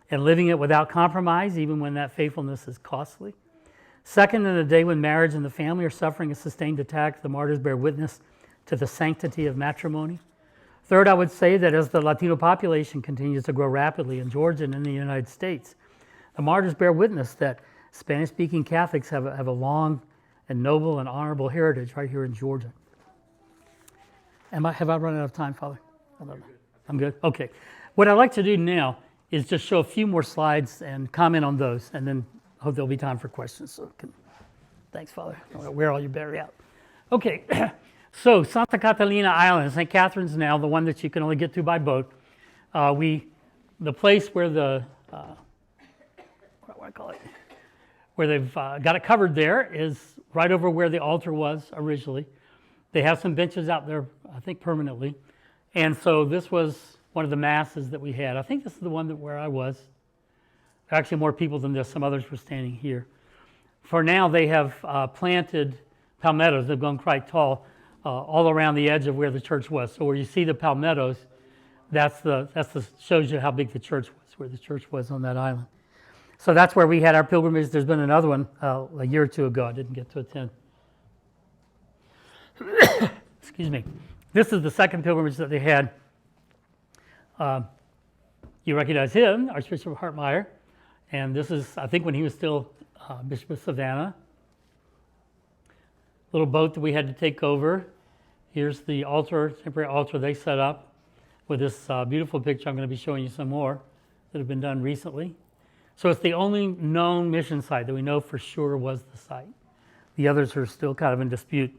and living it without compromise, even when that faithfulness is costly. Second, in a day when marriage and the family are suffering a sustained attack, the martyrs bear witness to the sanctity of matrimony. Third, I would say that as the Latino population continues to grow rapidly in Georgia and in the United States, the martyrs bear witness that Spanish-speaking Catholics have a long and noble and honorable heritage right here in Georgia. Have I run out of time, Father? I'm good? Okay. What I'd like to do now is just show a few more slides and comment on those, and then I hope there'll be time for questions. Thanks, Father. I'm going to wear all your battery out. Okay, so Santa Catalina Island, St. Catherine's now, the one that you can only get to by boat. The place where where they've got it covered there is right over where the altar was originally. They have some benches out there, I think permanently. And so this was one of the masses that we had. I think this is the one where I was. Actually more people than this, some others were standing here. For now, they have planted palmettos, they've grown quite tall, all around the edge of where the church was. So where you see the palmettos, that's shows you how big the church was, where the church was on that island. So that's where we had our pilgrimage. There's been another one a year or two ago. I didn't get to attend. Excuse me. This is the second pilgrimage that they had. You recognize him, Archbishop Hartmeyer. And this is, I think, when he was still Bishop of Savannah. Little boat that we had to take over. Here's the altar, temporary altar they set up with this beautiful picture. I'm going to be showing you some more that have been done recently. So it's the only known mission site that we know for sure was the site. The others are still kind of in dispute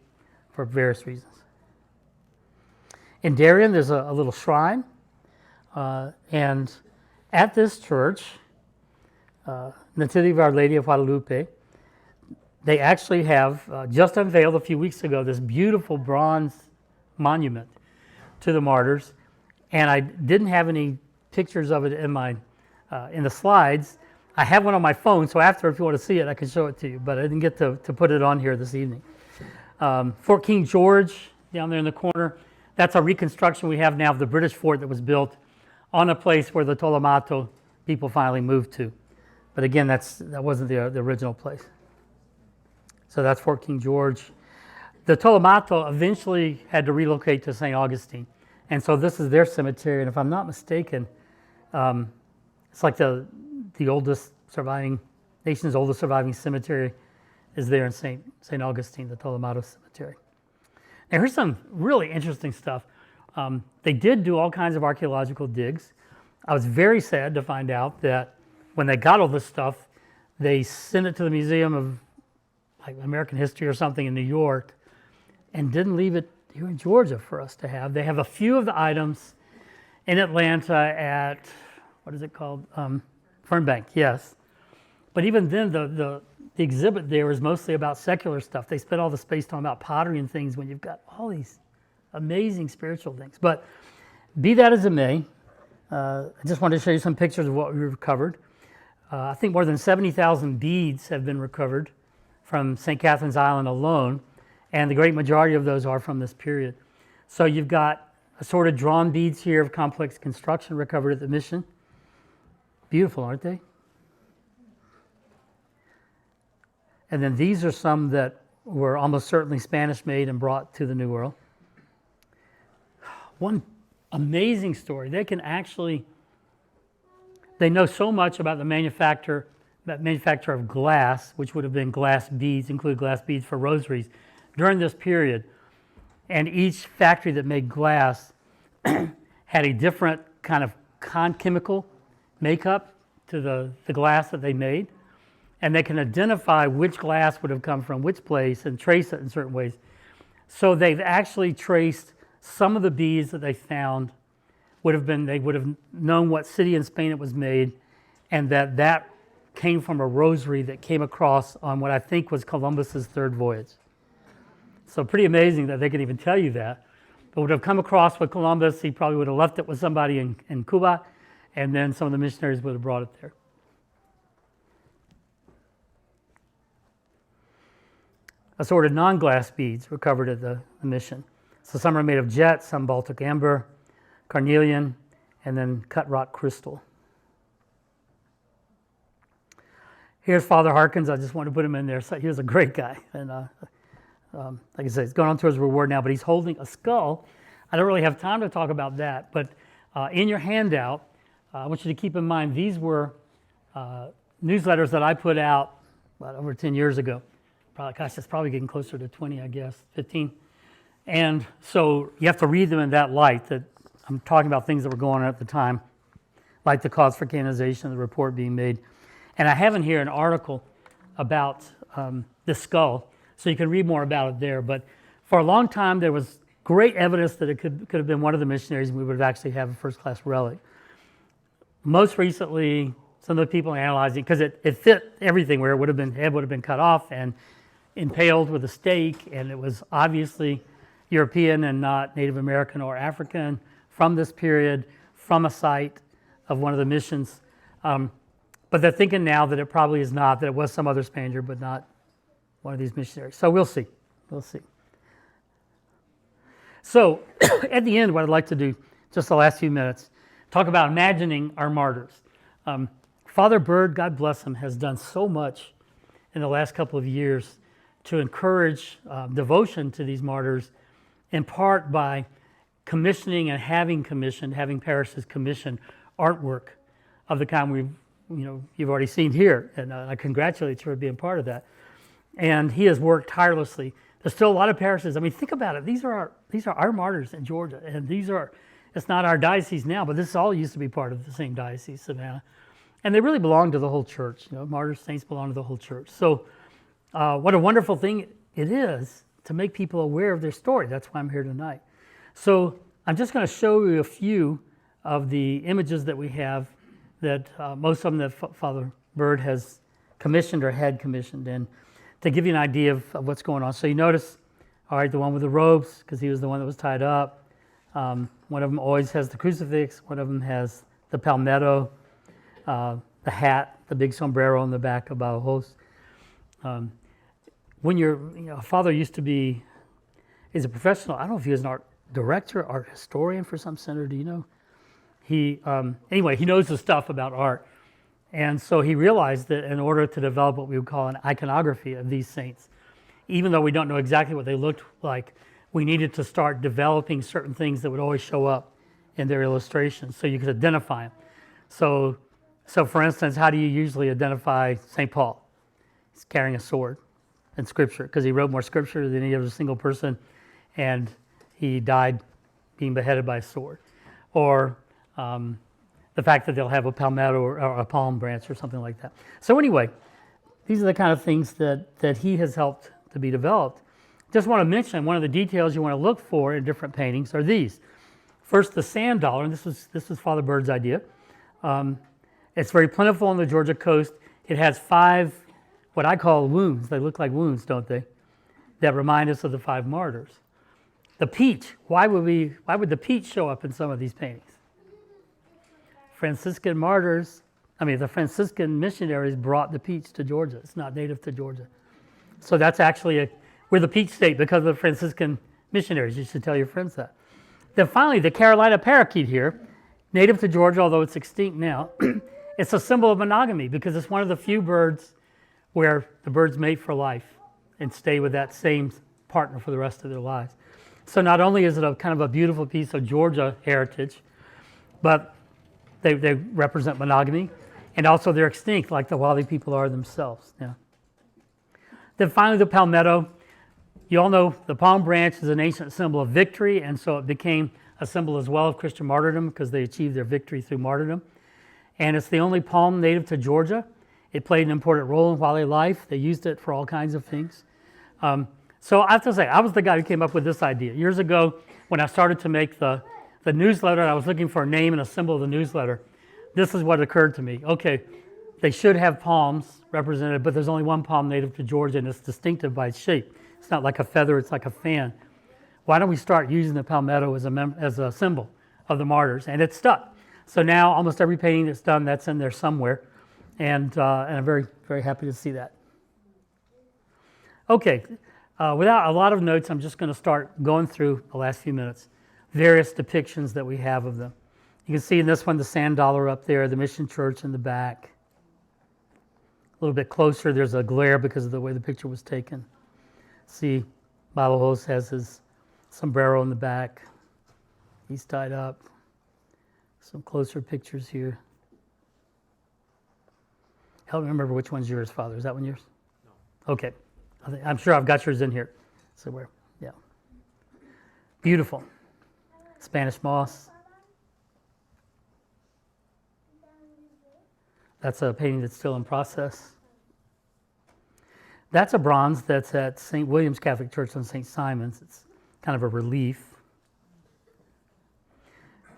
for various reasons. In Darien, there's a little shrine. And at this church, Nativity of Our Lady of Guadalupe, they actually have just unveiled a few weeks ago this beautiful bronze monument to the martyrs, and I didn't have any pictures of it in the slides. I have one on my phone, so after, if you want to see it, I can show it to you, but I didn't get to put it on here this evening. Fort King George, down there in the corner, that's a reconstruction we have now of the British fort that was built on a place where the Tolomato people finally moved to. But again, that wasn't the original place. So that's Fort King George. The Tolomato eventually had to relocate to St. Augustine. And so this is their cemetery. And if I'm not mistaken, it's like the nation's oldest surviving cemetery is there in St. Augustine, the Tolomato Cemetery. Now here's some really interesting stuff. They did do all kinds of archaeological digs. I was very sad to find out that when they got all this stuff, they sent it to the Museum of American History or something in New York and didn't leave it here in Georgia for us to have. They have a few of the items in Atlanta at, what is it called? Fernbank, yes. But even then, the exhibit there is mostly about secular stuff. They spent all the space talking about pottery and things when you've got all these amazing spiritual things. But be that as it may, I just wanted to show you some pictures of what we recovered. I think more than 70,000 beads have been recovered from St. Catherine's Island alone, and the great majority of those are from this period. So you've got assorted drawn beads here of complex construction recovered at the mission. Beautiful, aren't they? And then these are some that were almost certainly Spanish-made and brought to the New World. One amazing story. They know so much about the manufacture of glass, which would have been glass beads, include glass beads for rosaries, during this period. And each factory that made glass had a different kind of chemical makeup to the glass that they made. And they can identify which glass would have come from which place and trace it in certain ways. So they've actually traced some of the beads that they found they would have known what city in Spain it was made, and that came from a rosary that came across on what I think was Columbus's third voyage. So pretty amazing that they could even tell you that. But would have come across with Columbus, he probably would have left it with somebody in Cuba, and then some of the missionaries would have brought it there. Assorted non-glass beads recovered at the mission. So some are made of jet, some Baltic amber, carnelian, and then cut rock crystal. Here's Father Harkins. I just want to put him in there. So here's a great guy. And like I said, he's going on to his reward now, but he's holding a skull. I don't really have time to talk about that, but in your handout, I want you to keep in mind these were newsletters that I put out over 10 years ago. It's probably getting closer to 20, I guess, 15. And so you have to read them in that light, that I'm talking about things that were going on at the time, like the cause for canonization, the report being made. And I have in here an article about the skull, so you can read more about it there. But for a long time, there was great evidence that it could have been one of the missionaries, and we would actually have a first-class relic. Most recently, some of the people analyzing, because it fit everything, where head would have been cut off and impaled with a stake, and it was obviously European and not Native American or African from this period, from a site of one of the missions. But they're thinking now that it probably is not, that it was some other Spaniard, but not one of these missionaries. So we'll see. We'll see. So at the end, what I'd like to do, just the last few minutes, talk about imagining our martyrs. Father Bird, God bless him, has done so much in the last couple of years to encourage devotion to these martyrs, in part by commissioning and having parishes commission artwork of the kind you've already seen here, and I congratulate you for being part of that. And he has worked tirelessly. There's still a lot of parishes. I mean, think about it. These are our martyrs in Georgia, and it's not our diocese now, but this all used to be part of the same diocese, Savannah, and they really belong to the whole church. Martyrs, saints belong to the whole church. So what a wonderful thing it is to make people aware of their story. That's why I'm here tonight. So I'm just going to show you a few of the images that we have, that most of them that Father Bird has commissioned or had commissioned, and to give you an idea of what's going on. So you notice, all right, the one with the robes, because he was the one that was tied up. One of them always has the crucifix. One of them has the palmetto, the hat, the big sombrero on the back of Bauhaus. When Father used to be, he's a professional. I don't know if he was an art director, art historian for some center. Do you know? Anyway, he knows the stuff about art. And so he realized that in order to develop what we would call an iconography of these saints, even though we don't know exactly what they looked like, we needed to start developing certain things that would always show up in their illustrations so you could identify them. So for instance, how do you usually identify St. Paul? He's carrying a sword in Scripture, because he wrote more Scripture than any other single person, and he died being beheaded by a sword. Or the fact that they'll have a palmetto or a palm branch or something like that. So anyway, these are the kind of things that he has helped to be developed. Just want to mention one of the details you want to look for in different paintings are these. First, the sand dollar, and this was Father Bird's idea. It's very plentiful on the Georgia coast. It has 5, what I call wounds. They look like wounds, don't they? That remind us of the 5 martyrs. The peach, why would the peach show up in some of these paintings? The Franciscan missionaries brought the peach to Georgia. It's not native to Georgia. So that's actually we're the peach state because of the Franciscan missionaries. You should tell your friends that. Then finally, the Carolina parakeet here, native to Georgia, although it's extinct now. It's a symbol of monogamy because it's one of the few birds where the birds mate for life and stay with that same partner for the rest of their lives. So not only is it a kind of a beautiful piece of Georgia heritage, but they represent monogamy. And also they're extinct, like the Wali people are themselves. Yeah. Then finally, the palmetto. You all know the palm branch is an ancient symbol of victory, and so it became a symbol as well of Christian martyrdom because they achieved their victory through martyrdom. And it's the only palm native to Georgia. It played an important role in Wali life. They used it for all kinds of things. So I have to say, I was the guy who came up with this idea. Years ago, when I started to make the newsletter, and I was looking for a name and a symbol of the newsletter, this is what occurred to me. Okay, they should have palms represented, but there's only one palm native to Georgia, and it's distinctive by its shape. It's not like a feather, it's like a fan. Why don't we start using the palmetto as a symbol of the martyrs? And it stuck. So now almost every painting that's done, that's in there somewhere. And I'm very, very happy to see that. Okay, without a lot of notes, I'm just going to start going through the last few minutes, various depictions that we have of them. You can see in this one the sand dollar up there, the mission church in the back. A little bit closer, there's a glare because of the way the picture was taken. See, Balajos has his sombrero in the back. He's tied up. Some closer pictures here. Help me remember which one's yours, Father. Is that one yours? No. Okay. I'm sure I've got yours in here somewhere. Yeah. Beautiful. Spanish moss. That's a painting that's still in process. That's a bronze that's at St. William's Catholic Church on St. Simon's. It's kind of a relief.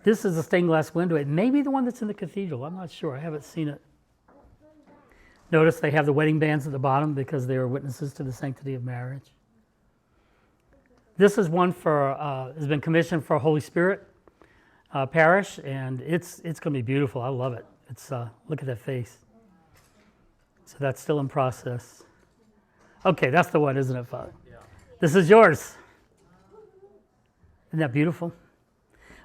This is a stained glass window. It may be the one that's in the cathedral. I'm not sure. I haven't seen it. Notice they have the wedding bands at the bottom because they are witnesses to the sanctity of marriage. This is one has been commissioned for Holy Spirit Parish, and it's going to be beautiful. I love it. It's look at that face. So that's still in process. Okay, that's the one, isn't it, Father? Yeah. This is yours. Isn't that beautiful?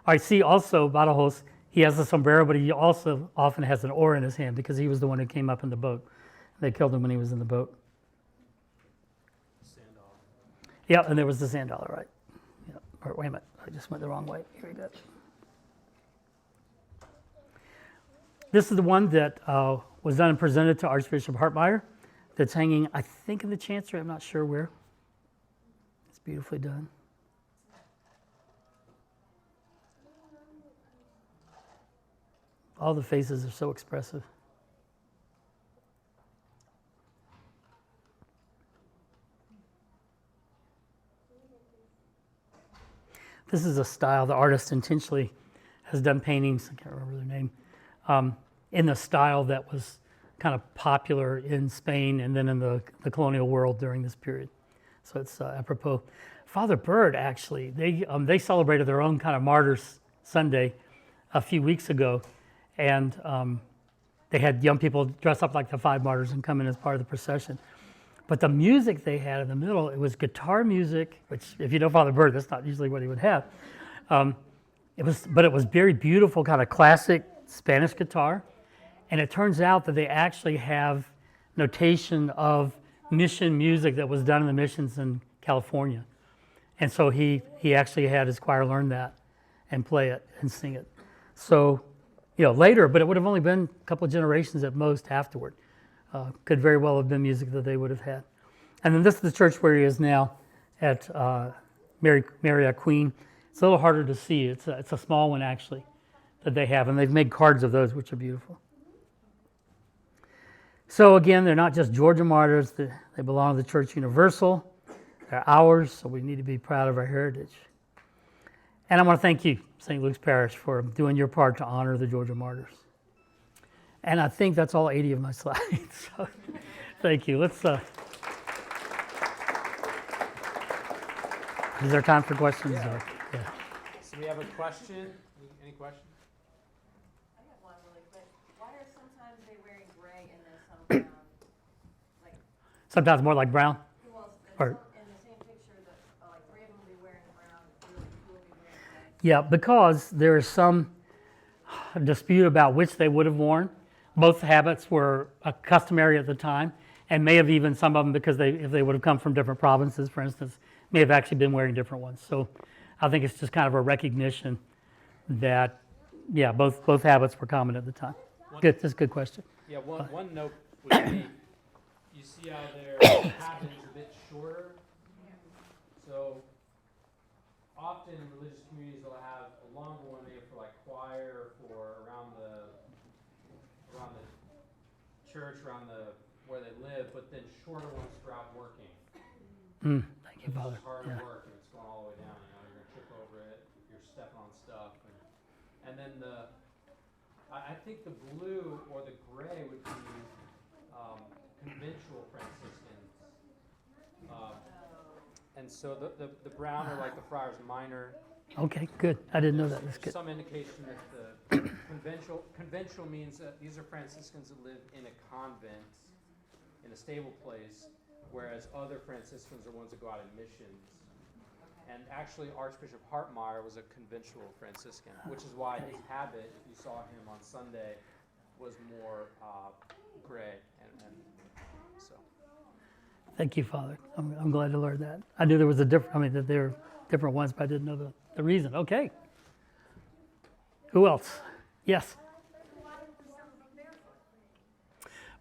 I see also Balajos, he has a sombrero, but he also often has an oar in his hand because he was the one who came up in the boat. They killed him when he was in the boat. Sand dollar. Yeah, and there was the sand dollar, right? Yeah. Or, wait a minute, I just went the wrong way. Here we go. This is the one that was done and presented to Archbishop Hartmeyer. That's hanging, I think, in the chancery. I'm not sure where. It's beautifully done. All the faces are so expressive. This is a style the artist intentionally has done paintings, I can't remember their name, in the style that was kind of popular in Spain and then in the colonial world during this period. So it's apropos. Father Bird, actually, they celebrated their own kind of Martyrs Sunday a few weeks ago, and they had young people dress up like the 5 martyrs and come in as part of the procession. But the music they had in the middle, it was guitar music, which if you know Father Bird, that's not usually what he would have. It was very beautiful, kind of classic Spanish guitar. And it turns out that they actually have notation of mission music that was done in the missions in California. And so he actually had his choir learn that and play it and sing it. So, later, but it would have only been a couple of generations at most afterward. Could very well have been music that they would have had. And then this is the church where he is now at Mary Queen. It's a little harder to see. It's a small one, actually, that they have. And they've made cards of those, which are beautiful. So again, they're not just Georgia martyrs. They belong to the Church Universal. They're ours, so we need to be proud of our heritage. And I want to thank you, St. Luke's Parish, for doing your part to honor the Georgia martyrs. And I think that's all 80 of my slides. So, thank you. Let's. Is there time for questions? Yeah. Or, yeah. So we have a question. Any questions? I have one really quick. Why are sometimes they wearing gray and then some brown? Sometimes more like brown. Well, Or, in the same picture, like 3 of them will be wearing brown, 2 will be wearing gray. yeah, because there is some dispute about which they would have worn. Both habits were customary at the time, and may have even some of them, because if they would have come from different provinces, for instance, may have actually been wearing different ones. So I think it's just kind of a recognition that, both habits were common at the time. Good, that's a good question. Yeah, one note would be, you see how their habit is a bit shorter. So often in religious communities, they'll have a longer one maybe for like choir, for around the church, where they live, but then shorter ones throughout working. Thank you, Father. It's hard Yeah. work and it's going all the way down. You're gonna trip over it. You're stepping on stuff, and then I think the blue or the gray would be conventual Franciscans, and so the brown are like the friars minor. Okay, good. I didn't know that. That's good. Some indication that the conventual means that these are Franciscans that live in a convent, in a stable place, whereas other Franciscans are ones that go out in missions. And actually, Archbishop Hartmeyer was a conventual Franciscan, which is why his habit, if you saw him on Sunday, was more gray. And so. Thank you, Father. I'm glad to learn that. I knew there was that there were different ones, but I didn't know the reason. Okay. Who else? Yes.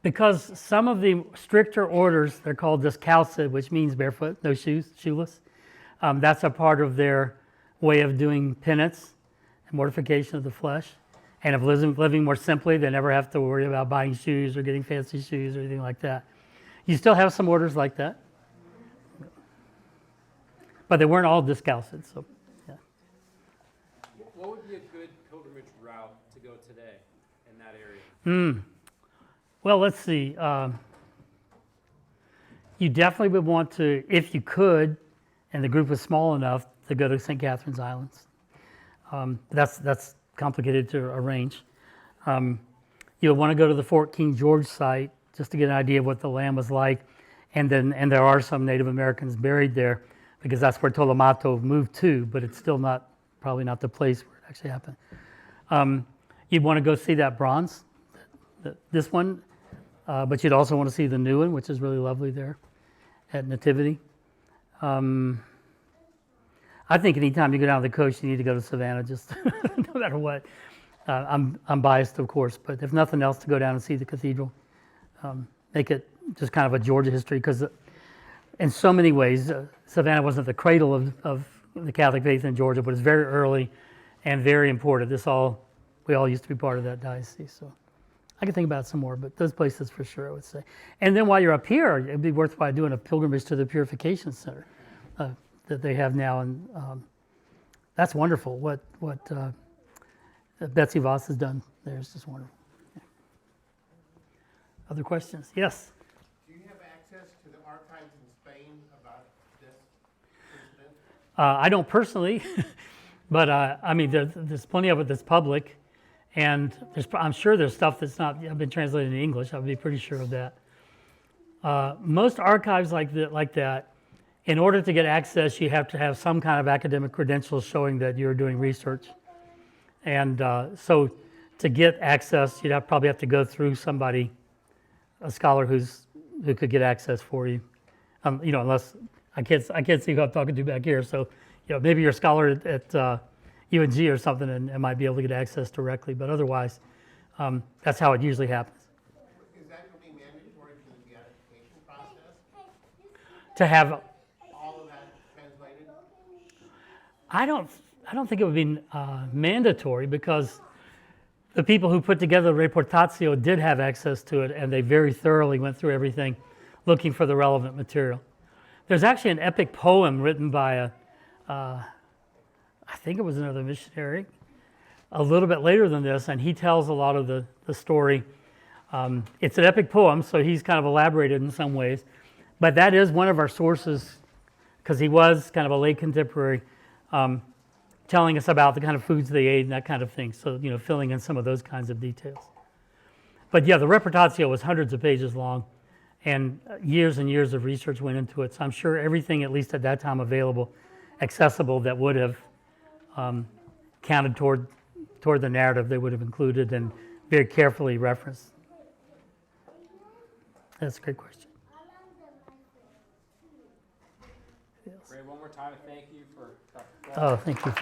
Because some of the stricter orders, they're called discalced, which means barefoot, no shoes, shoeless. That's a part of their way of doing penance and mortification of the flesh. And of living more simply, they never have to worry about buying shoes or getting fancy shoes or anything like that. You still have some orders like that. But they weren't all discalced, so yeah. What would be a good pilgrimage route to go today in that area? Well, let's see. You definitely would want to, if you could, and the group was small enough, to go to St. Catherine's Islands. That's complicated to arrange. You'll want to go to the Fort King George site just to get an idea of what the land was like, and there are some Native Americans buried there, because that's where Palmetto moved to, but it's still probably not the place where it actually happened. You'd want to go see that bronze, this one, but you'd also want to see the new one, which is really lovely there at Nativity. I think anytime you go down the coast, you need to go to Savannah, just no matter what. I'm biased, of course, but if nothing else, to go down and see the cathedral. Make it just kind of a Georgia history, because in so many ways, Savannah wasn't the cradle of the Catholic faith in Georgia, but it's very early and very important. We all used to be part of that diocese, so I can think about it some more, but those places for sure, I would say. And then while you're up here, it'd be worthwhile doing a pilgrimage to the Purification Center that they have now, and that's wonderful. What Betsy Voss has done there is just wonderful. Yeah. Other questions? Yes? Do you have access to the archives in Spain about this incident? I don't personally, but I mean, there's plenty of it that's public, and I'm sure there's stuff that's not been translated into English. I would be pretty sure of that. Most archives like that, in order to get access, you have to have some kind of academic credentials showing that you're doing research. And so to get access, you'd probably have to go through somebody, a scholar who could get access for you. Unless I can't see who I'm talking to back here. So, maybe you're a scholar at UNG or something and might be able to get access directly. But otherwise, that's how it usually happens. Is that going to be mandatory for the beatification process? To have All of that translated? I don't think it would be mandatory, because the people who put together the Reportatio did have access to it, and they very thoroughly went through everything looking for the relevant material. There's actually an epic poem written by I think it was another missionary, a little bit later than this, and he tells a lot of the story. It's an epic poem, so he's kind of elaborated in some ways, but that is one of our sources, because he was kind of a late contemporary, telling us about the kind of foods they ate and that kind of thing. So, filling in some of those kinds of details. But yeah, the Reportatio was hundreds of pages long, and years of research went into it. So I'm sure everything, at least at that time, accessible, that would have counted toward the narrative, they would have included and very carefully referenced. That's a great question. Ray, one more time, thank you for Dr. Oh, thank you.